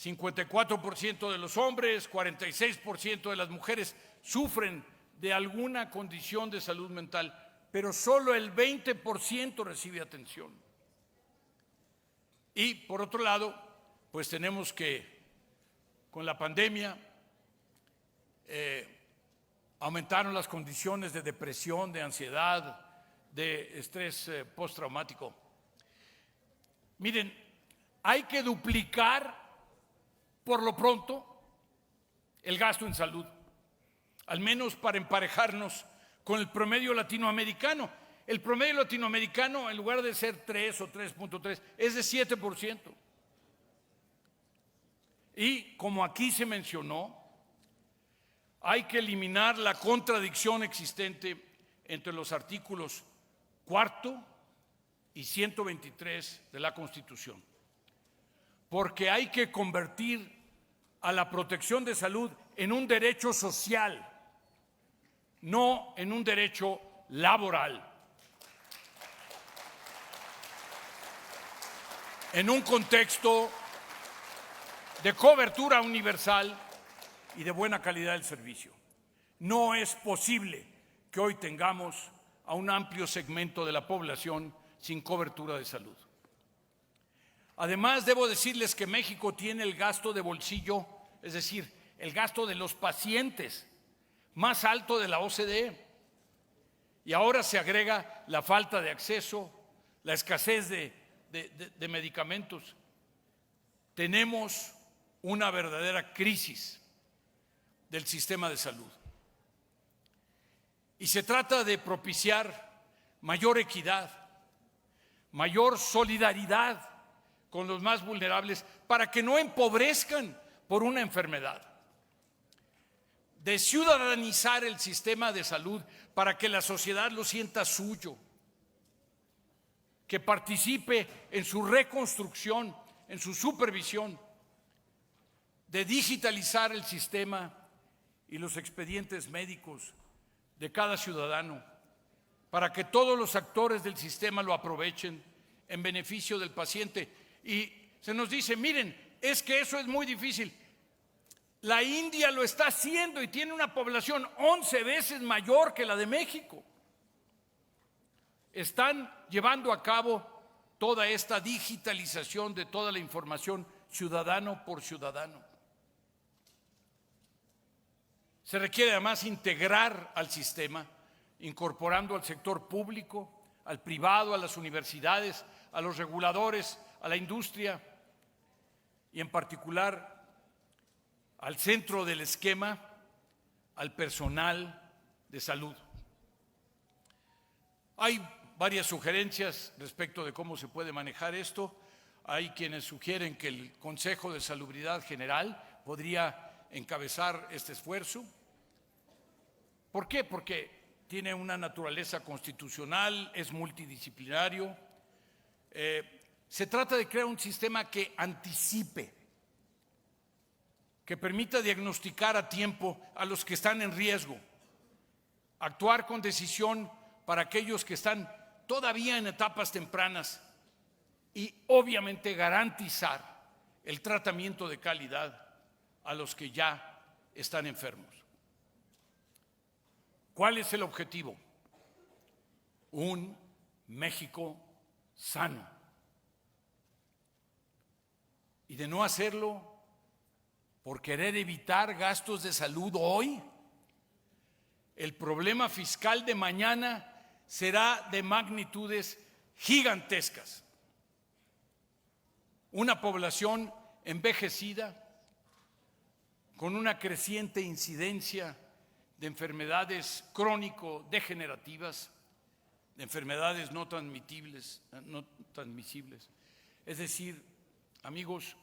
54% de los hombres, 46% de las mujeres sufren de alguna condición de salud mental, pero solo el 20% recibe atención. Y por otro lado, pues tenemos que con la pandemia aumentaron las condiciones de depresión, de ansiedad, de estrés postraumático. Miren, hay que duplicar por lo pronto el gasto en salud, al menos para emparejarnos con el promedio latinoamericano. El promedio latinoamericano, en lugar de ser 3 o 3.3, es de 7%. Y como aquí se mencionó, hay que eliminar la contradicción existente entre los artículos 4 y 123 de la Constitución, porque hay que convertir a la protección de salud en un derecho social, no en un derecho laboral. En un contexto de cobertura universal y de buena calidad del servicio. No es posible que hoy tengamos a un amplio segmento de la población sin cobertura de salud. Además, debo decirles que México tiene el gasto de bolsillo, es decir, el gasto de los pacientes más alto de la OCDE. Y ahora se agrega la falta de acceso, la escasez de medicamentos. Tenemos una verdadera crisis del sistema de salud. Y se trata de propiciar mayor equidad, mayor solidaridad con los más vulnerables para que no empobrezcan por una enfermedad. De ciudadanizar el sistema de salud para que la sociedad lo sienta suyo, que participe en su reconstrucción, en su supervisión, de digitalizar el sistema y los expedientes médicos de cada ciudadano para que todos los actores del sistema lo aprovechen en beneficio del paciente. Y se nos dice, miren, es que eso es muy difícil. La India lo está haciendo y tiene una población 11 veces mayor que la de México. están llevando a cabo toda esta digitalización de toda la información ciudadano por ciudadano. Se requiere además integrar al sistema, incorporando al sector público, al privado, a las universidades, a los reguladores, a la industria y en particular al centro del esquema, al personal de salud. Hay varias sugerencias respecto de cómo se puede manejar esto. Hay quienes sugieren que el Consejo de Salubridad General podría encabezar este esfuerzo. ¿Por qué? Porque tiene una naturaleza constitucional, es multidisciplinario. Se trata de crear un sistema que anticipe, que permita diagnosticar a tiempo a los que están en riesgo, actuar con decisión para aquellos que están todavía en etapas tempranas y obviamente garantizar el tratamiento de calidad a los que ya están enfermos. ¿Cuál es el objetivo? Un México sano. Y de no hacerlo por querer evitar gastos de salud hoy, el problema fiscal de mañana será de magnitudes gigantescas. Una población envejecida, con una creciente incidencia de enfermedades crónico-degenerativas, de enfermedades no transmisibles. Es decir, amigos,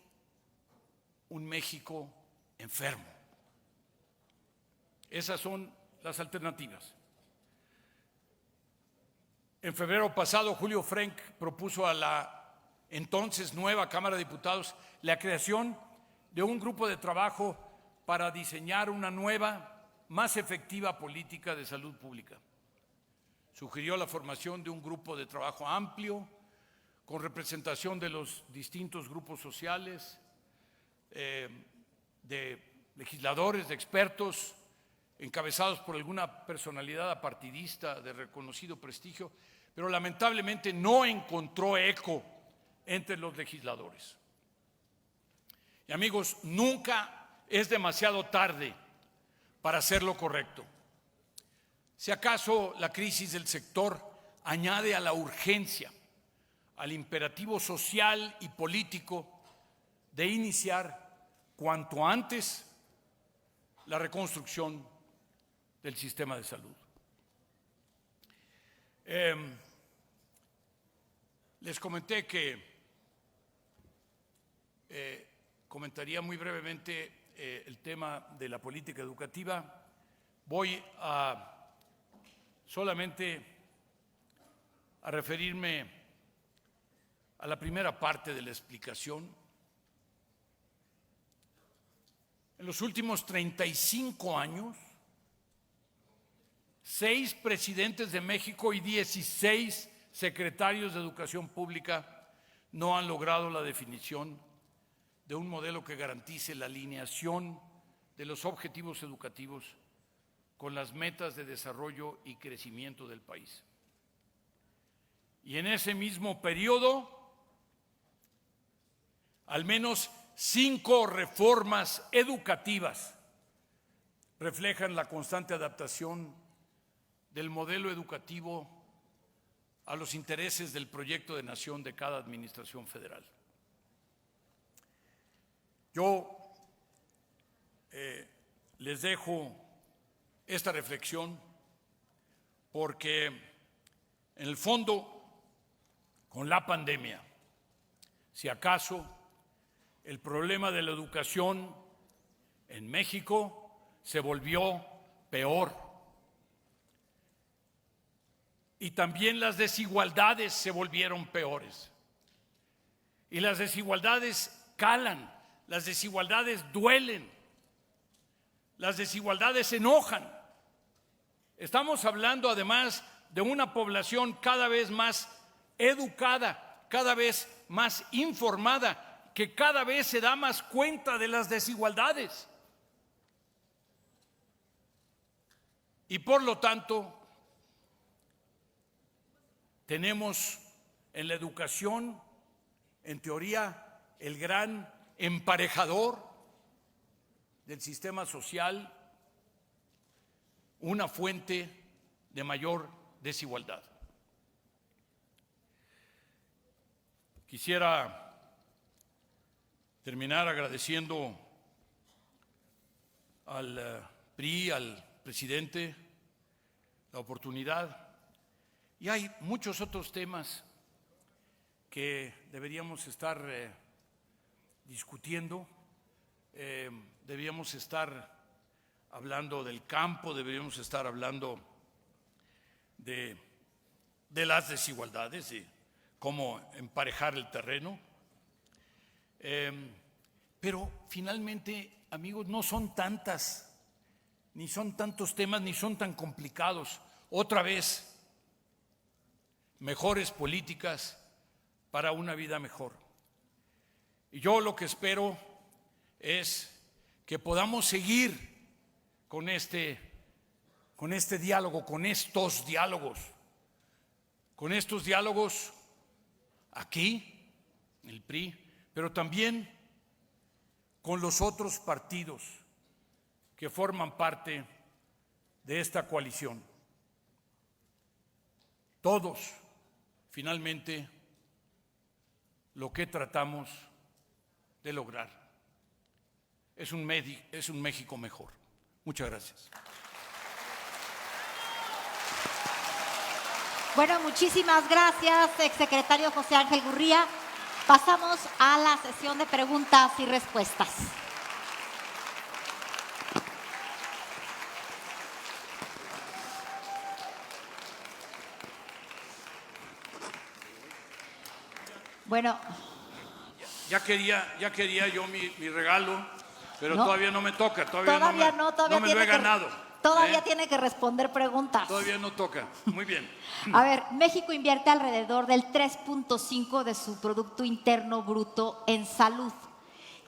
un México enfermo. Esas son las alternativas. En febrero pasado, Julio Frenk propuso a la entonces nueva Cámara de Diputados la creación de un grupo de trabajo para diseñar una nueva, más efectiva política de salud pública. Sugirió la formación de un grupo de trabajo amplio, con representación de los distintos grupos sociales, de legisladores, de expertos, encabezados por alguna personalidad apartidista de reconocido prestigio, pero lamentablemente no encontró eco entre los legisladores. Y amigos, nunca es demasiado tarde para hacer lo correcto. Si acaso la crisis del sector añade a la urgencia, al imperativo social y político de iniciar cuanto antes la reconstrucción del sistema de salud. Les comenté que comentaría muy brevemente el tema de la política educativa. Voy solamente a referirme a la primera parte de la explicación. En los últimos 35 años, 6 presidentes de México y 16 secretarios de Educación Pública no han logrado la definición de un modelo que garantice la alineación de los objetivos educativos con las metas de desarrollo y crecimiento del país. Y en ese mismo periodo, al menos 5 reformas educativas reflejan la constante adaptación del modelo educativo a los intereses del proyecto de nación de cada administración federal. Yo les dejo esta reflexión porque en el fondo, con la pandemia, si acaso el problema de la educación en México se volvió peor. Y también las desigualdades se volvieron peores. Y las desigualdades calan, las desigualdades duelen, las desigualdades enojan. Estamos hablando además de una población cada vez más educada, cada vez más informada, que cada vez se da más cuenta de las desigualdades. Y por lo tanto, tenemos en la educación, en teoría, el gran emparejador del sistema social, una fuente de mayor desigualdad. Quisiera terminar agradeciendo al PRI, al presidente, la oportunidad. Y hay muchos otros temas que deberíamos estar discutiendo. Deberíamos estar hablando del campo, deberíamos estar hablando de las desigualdades, de cómo emparejar el terreno. Pero finalmente, amigos, no son tantas, ni son tantos temas, ni son tan complicados. Otra vez, mejores políticas para una vida mejor. Y yo lo que espero es que podamos seguir con este diálogo, con estos diálogos aquí, en el PRI, pero también con los otros partidos que forman parte de esta coalición. Todos, finalmente, lo que tratamos de lograr es un México mejor. Muchas gracias. Bueno, muchísimas gracias, exsecretario José Ángel Gurría. Pasamos a la sesión de preguntas y respuestas. Bueno. Ya quería yo mi regalo, pero no, todavía no me toca, todavía no me lo he ganado. Todavía tiene que responder preguntas. Todavía no toca. Muy bien. A ver, México invierte alrededor del 3.5 de su Producto Interno Bruto en salud.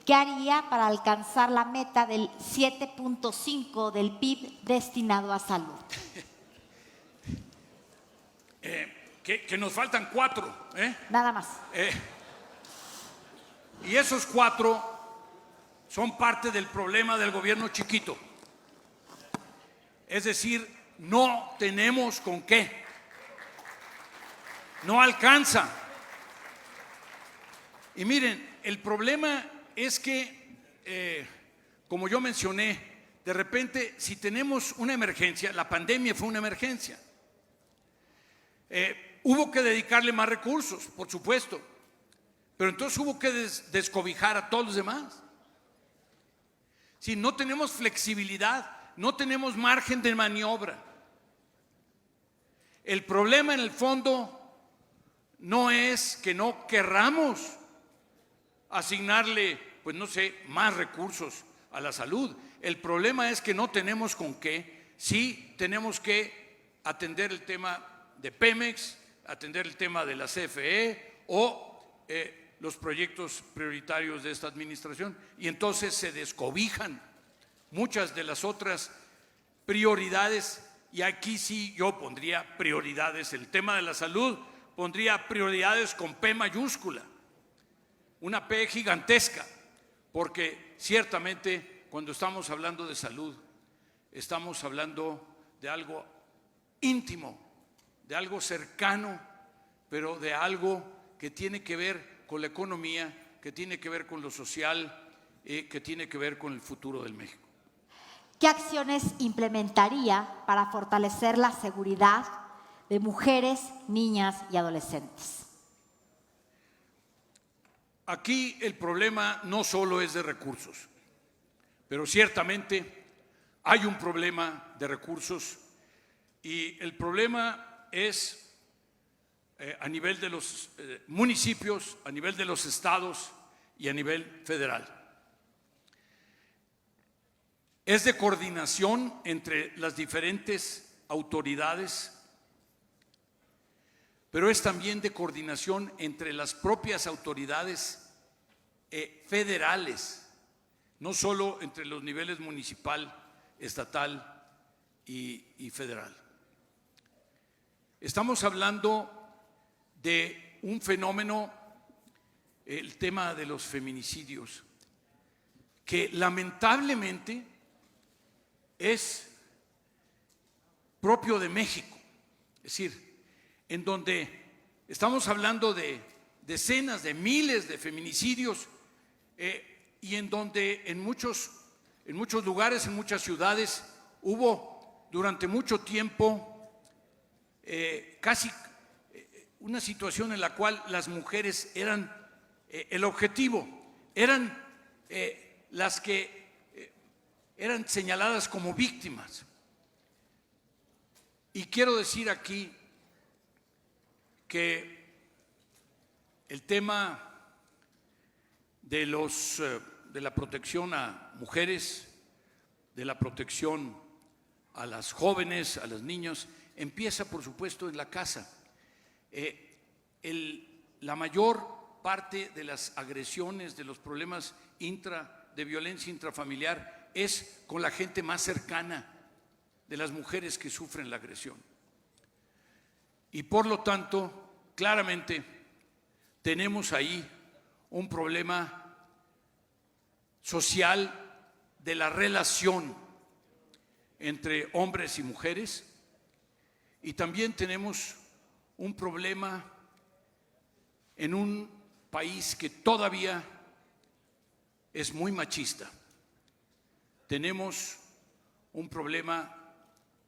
¿Qué haría para alcanzar la meta del 7.5 del PIB destinado a salud? Que nos faltan 4. Nada más. Y esos 4 son parte del problema del gobierno chiquito. Es decir, no tenemos con qué. No alcanza. Y miren, el problema es que, como yo mencioné, de repente, si tenemos una emergencia, la pandemia fue una emergencia. Hubo que dedicarle más recursos, por supuesto, pero entonces hubo que descobijar a todos los demás. Si no tenemos flexibilidad, no tenemos margen de maniobra. El problema en el fondo no es que no querramos asignarle, pues no sé, más recursos a la salud. El problema es que no tenemos con qué. Sí tenemos que atender el tema de Pemex, atender el tema de la CFE o los proyectos prioritarios de esta administración, y entonces se descobijan muchas de las otras prioridades, y aquí sí yo pondría prioridades. El tema de la salud pondría prioridades con P mayúscula, una P gigantesca, porque ciertamente cuando estamos hablando de salud estamos hablando de algo íntimo, de algo cercano, pero de algo que tiene que ver con la economía, que tiene que ver con lo social, que tiene que ver con el futuro del México. ¿Qué acciones implementaría para fortalecer la seguridad de mujeres, niñas y adolescentes? Aquí el problema no solo es de recursos, pero ciertamente hay un problema de recursos, y el problema es a nivel de los municipios, a nivel de los estados y a nivel federal. Es de coordinación entre las diferentes autoridades, pero es también de coordinación entre las propias autoridades federales, no solo entre los niveles municipal, estatal y federal. Estamos hablando de un fenómeno, el tema de los feminicidios, que lamentablemente es propio de México. Es decir, en donde estamos hablando de decenas de miles de feminicidios y en donde en muchos lugares, en muchas ciudades, hubo durante mucho tiempo casi una situación en la cual las mujeres eran el objetivo, eran las que eran señaladas como víctimas. Y quiero decir aquí que el tema de la protección a mujeres, de la protección a las jóvenes, a los niños, empieza por supuesto en la casa. La mayor parte de las agresiones, de los problemas de violencia intrafamiliar es con la gente más cercana de las mujeres que sufren la agresión. Y por lo tanto, claramente, tenemos ahí un problema social de la relación entre hombres y mujeres, y también tenemos un problema en un país que todavía es muy machista. Tenemos un problema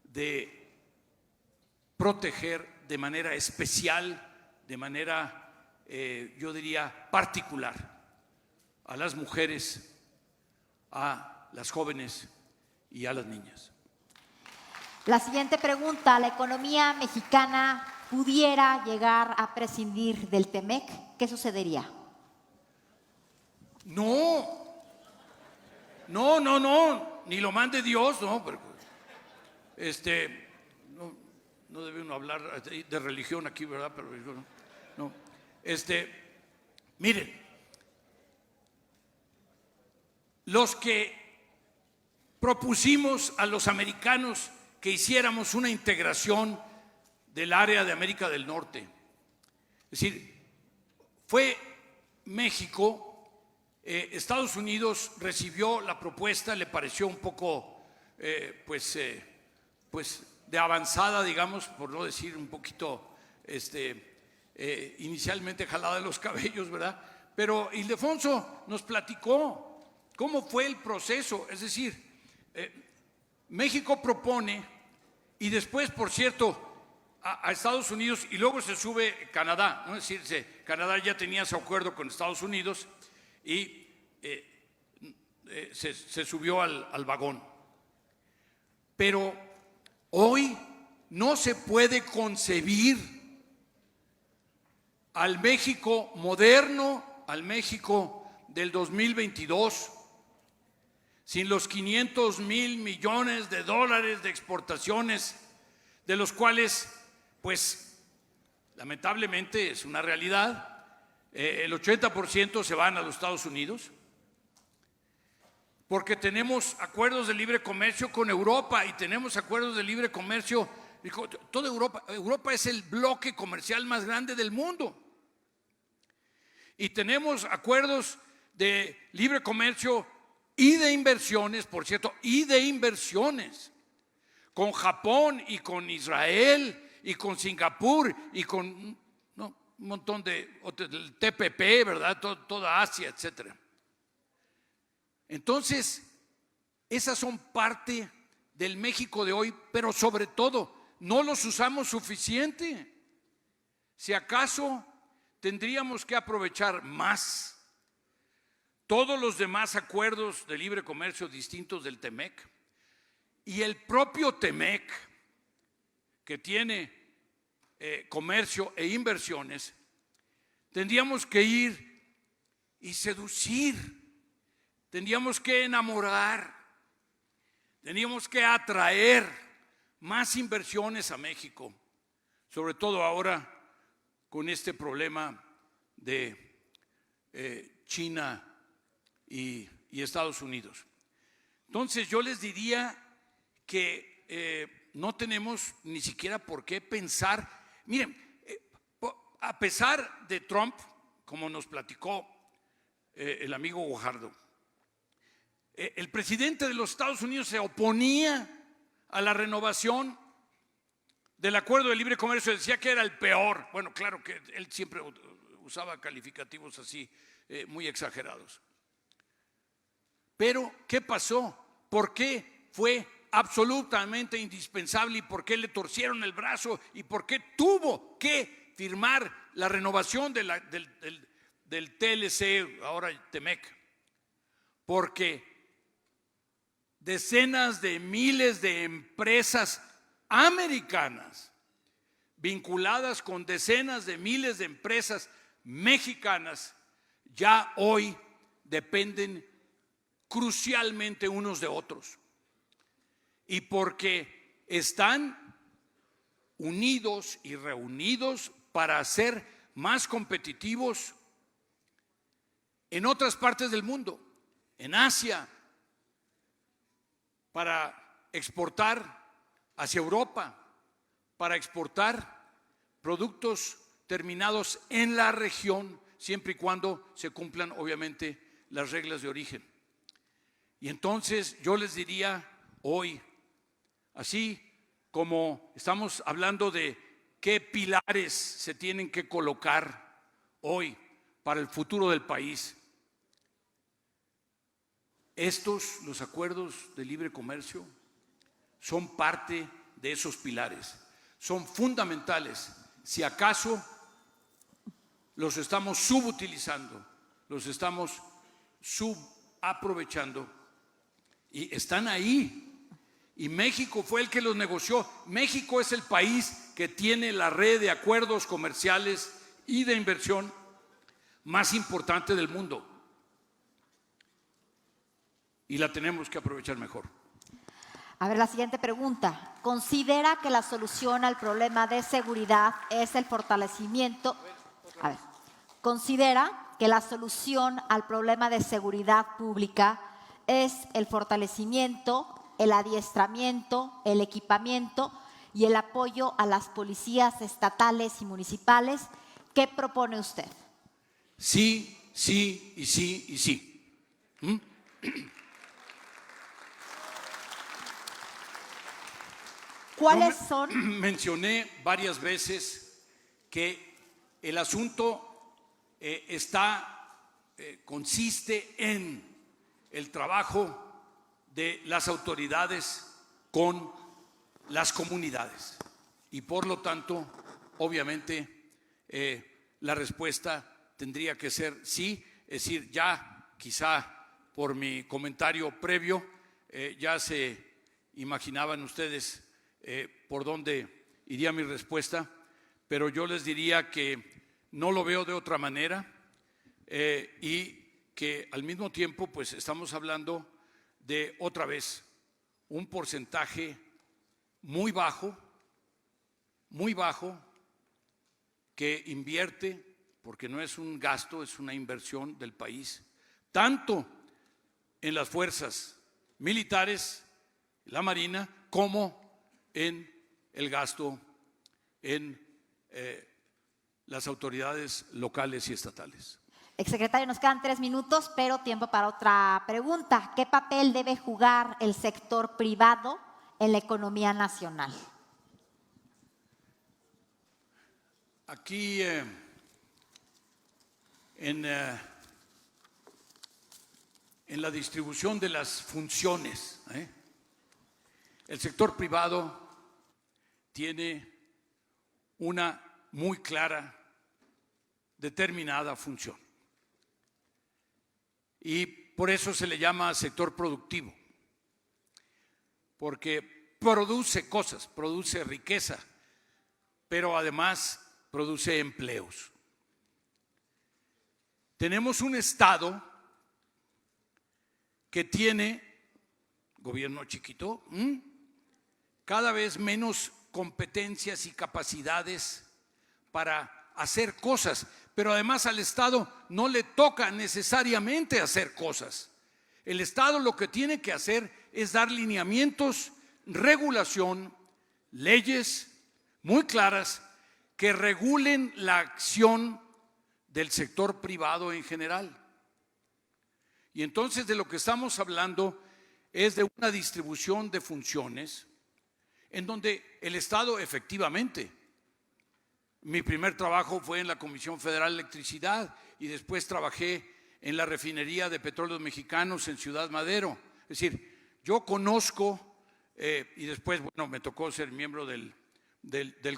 de proteger de manera especial, de manera, yo diría, particular, a las mujeres, a las jóvenes y a las niñas. La siguiente pregunta: ¿la economía mexicana pudiera llegar a prescindir del TEMEC? ¿Qué sucedería? No, ni lo mande Dios, no, pero no debe uno hablar de religión aquí, ¿verdad? Pero no. Miren, los que propusimos a los americanos que hiciéramos una integración del área de América del Norte, es decir, fue México. Estados Unidos recibió la propuesta, le pareció un poco pues de avanzada, digamos, por no decir un poquito inicialmente jalada de los cabellos, ¿verdad? Pero Ildefonso nos platicó cómo fue el proceso. Es decir, México propone, y después, por cierto, a Estados Unidos, y luego se sube Canadá, ¿no? Es decir, Canadá ya tenía ese acuerdo con Estados Unidos y se subió al vagón. Pero hoy no se puede concebir al México moderno, al México del 2022, sin los 500,000 millones de dólares de exportaciones, de los cuales, pues, lamentablemente es una realidad. El 80% se van a los Estados Unidos, porque tenemos acuerdos de libre comercio con Europa y tenemos acuerdos de libre comercio. Toda Europa es el bloque comercial más grande del mundo. Y tenemos acuerdos de libre comercio y de inversiones, por cierto, y de inversiones con Japón y con Israel y con Singapur y con un montón del TPP, ¿verdad? Toda Asia, etcétera. Entonces, esas son parte del México de hoy, pero sobre todo, no los usamos suficiente. Si acaso, tendríamos que aprovechar más todos los demás acuerdos de libre comercio distintos del TEMEC y el propio TEMEC, que tiene comercio e inversiones. Tendríamos que ir y seducir, tendríamos que enamorar, tendríamos que atraer más inversiones a México, sobre todo ahora con este problema de China y Estados Unidos. Entonces yo les diría que no tenemos ni siquiera por qué pensar. Miren, a pesar de Trump, como nos platicó el amigo Guajardo, el presidente de los Estados Unidos se oponía a la renovación del acuerdo de libre comercio, decía que era el peor. Bueno, claro que él siempre usaba calificativos así muy exagerados. Pero, ¿qué pasó? ¿Por qué fue absolutamente indispensable y por qué le torcieron el brazo y por qué tuvo que firmar la renovación del TLC, ahora TEMEC? Porque decenas de miles de empresas americanas vinculadas con decenas de miles de empresas mexicanas ya hoy dependen crucialmente unos de otros, y porque están unidos y reunidos para ser más competitivos en otras partes del mundo, en Asia, para exportar hacia Europa, para exportar productos terminados en la región, siempre y cuando se cumplan obviamente las reglas de origen. Y entonces yo les diría hoy, así como estamos hablando de qué pilares se tienen que colocar hoy para el futuro del país, los acuerdos de libre comercio, son parte de esos pilares, son fundamentales. Si acaso los estamos subutilizando, los estamos subaprovechando, y están ahí. Y México fue el que los negoció. México es el país que tiene la red de acuerdos comerciales y de inversión más importante del mundo. Y la tenemos que aprovechar mejor. A ver, la siguiente pregunta. ¿Considera que la solución al problema de seguridad es el fortalecimiento? A ver, ¿considera que la solución al problema de seguridad pública es el fortalecimiento, el adiestramiento, el equipamiento y el apoyo a las policías estatales y municipales? ¿Qué propone usted? Sí, sí y sí y sí. ¿Cuáles son? Mencioné varias veces que el asunto consiste en el trabajo de las autoridades con las comunidades. Y por lo tanto, obviamente, la respuesta tendría que ser sí. Es decir, ya quizá por mi comentario previo, ya se imaginaban ustedes por dónde iría mi respuesta, pero yo les diría que no lo veo de otra manera, y que al mismo tiempo pues estamos hablando de otra vez un porcentaje muy bajo que invierte, porque no es un gasto, es una inversión del país, tanto en las fuerzas militares, la Marina, como en el gasto en las autoridades locales y estatales. Exsecretario, nos quedan 3 minutos, pero tiempo para otra pregunta. ¿Qué papel debe jugar el sector privado en la economía nacional? Aquí en la distribución de las funciones, el sector privado tiene una muy clara, determinada función. Y por eso se le llama sector productivo, porque produce cosas, produce riqueza, pero además produce empleos. Tenemos un Estado que tiene, gobierno chiquito, cada vez menos competencias y capacidades para hacer cosas, pero además al Estado no le toca necesariamente hacer cosas. El Estado lo que tiene que hacer es dar lineamientos, regulación, leyes muy claras que regulen la acción del sector privado en general. Y entonces de lo que estamos hablando es de una distribución de funciones en donde el Estado efectivamente, mi primer trabajo fue en la Comisión Federal de Electricidad y después trabajé en la refinería de Petróleos Mexicanos en Ciudad Madero. Es decir, yo conozco y después, bueno, me tocó ser miembro del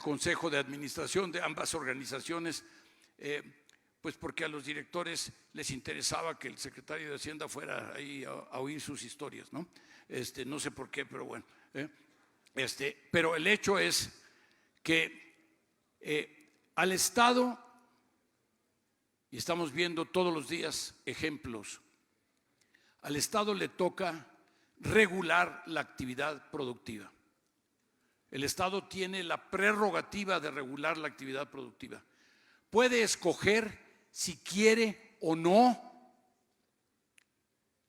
Consejo de Administración de ambas organizaciones, pues porque a los directores les interesaba que el secretario de Hacienda fuera ahí a oír sus historias, ¿no? No sé por qué, pero bueno. Pero el hecho es que al Estado, y estamos viendo todos los días ejemplos, al Estado le toca regular la actividad productiva. El Estado tiene la prerrogativa de regular la actividad productiva. Puede escoger si quiere o no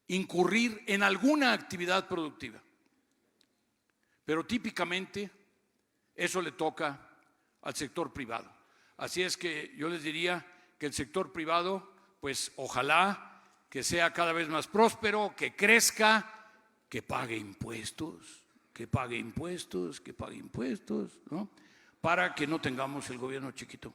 incurrir en alguna actividad productiva, pero típicamente eso le toca al sector privado. Así es que yo les diría que el sector privado, pues ojalá que sea cada vez más próspero, que crezca, que pague impuestos, ¿no? Para que no tengamos el gobierno chiquito.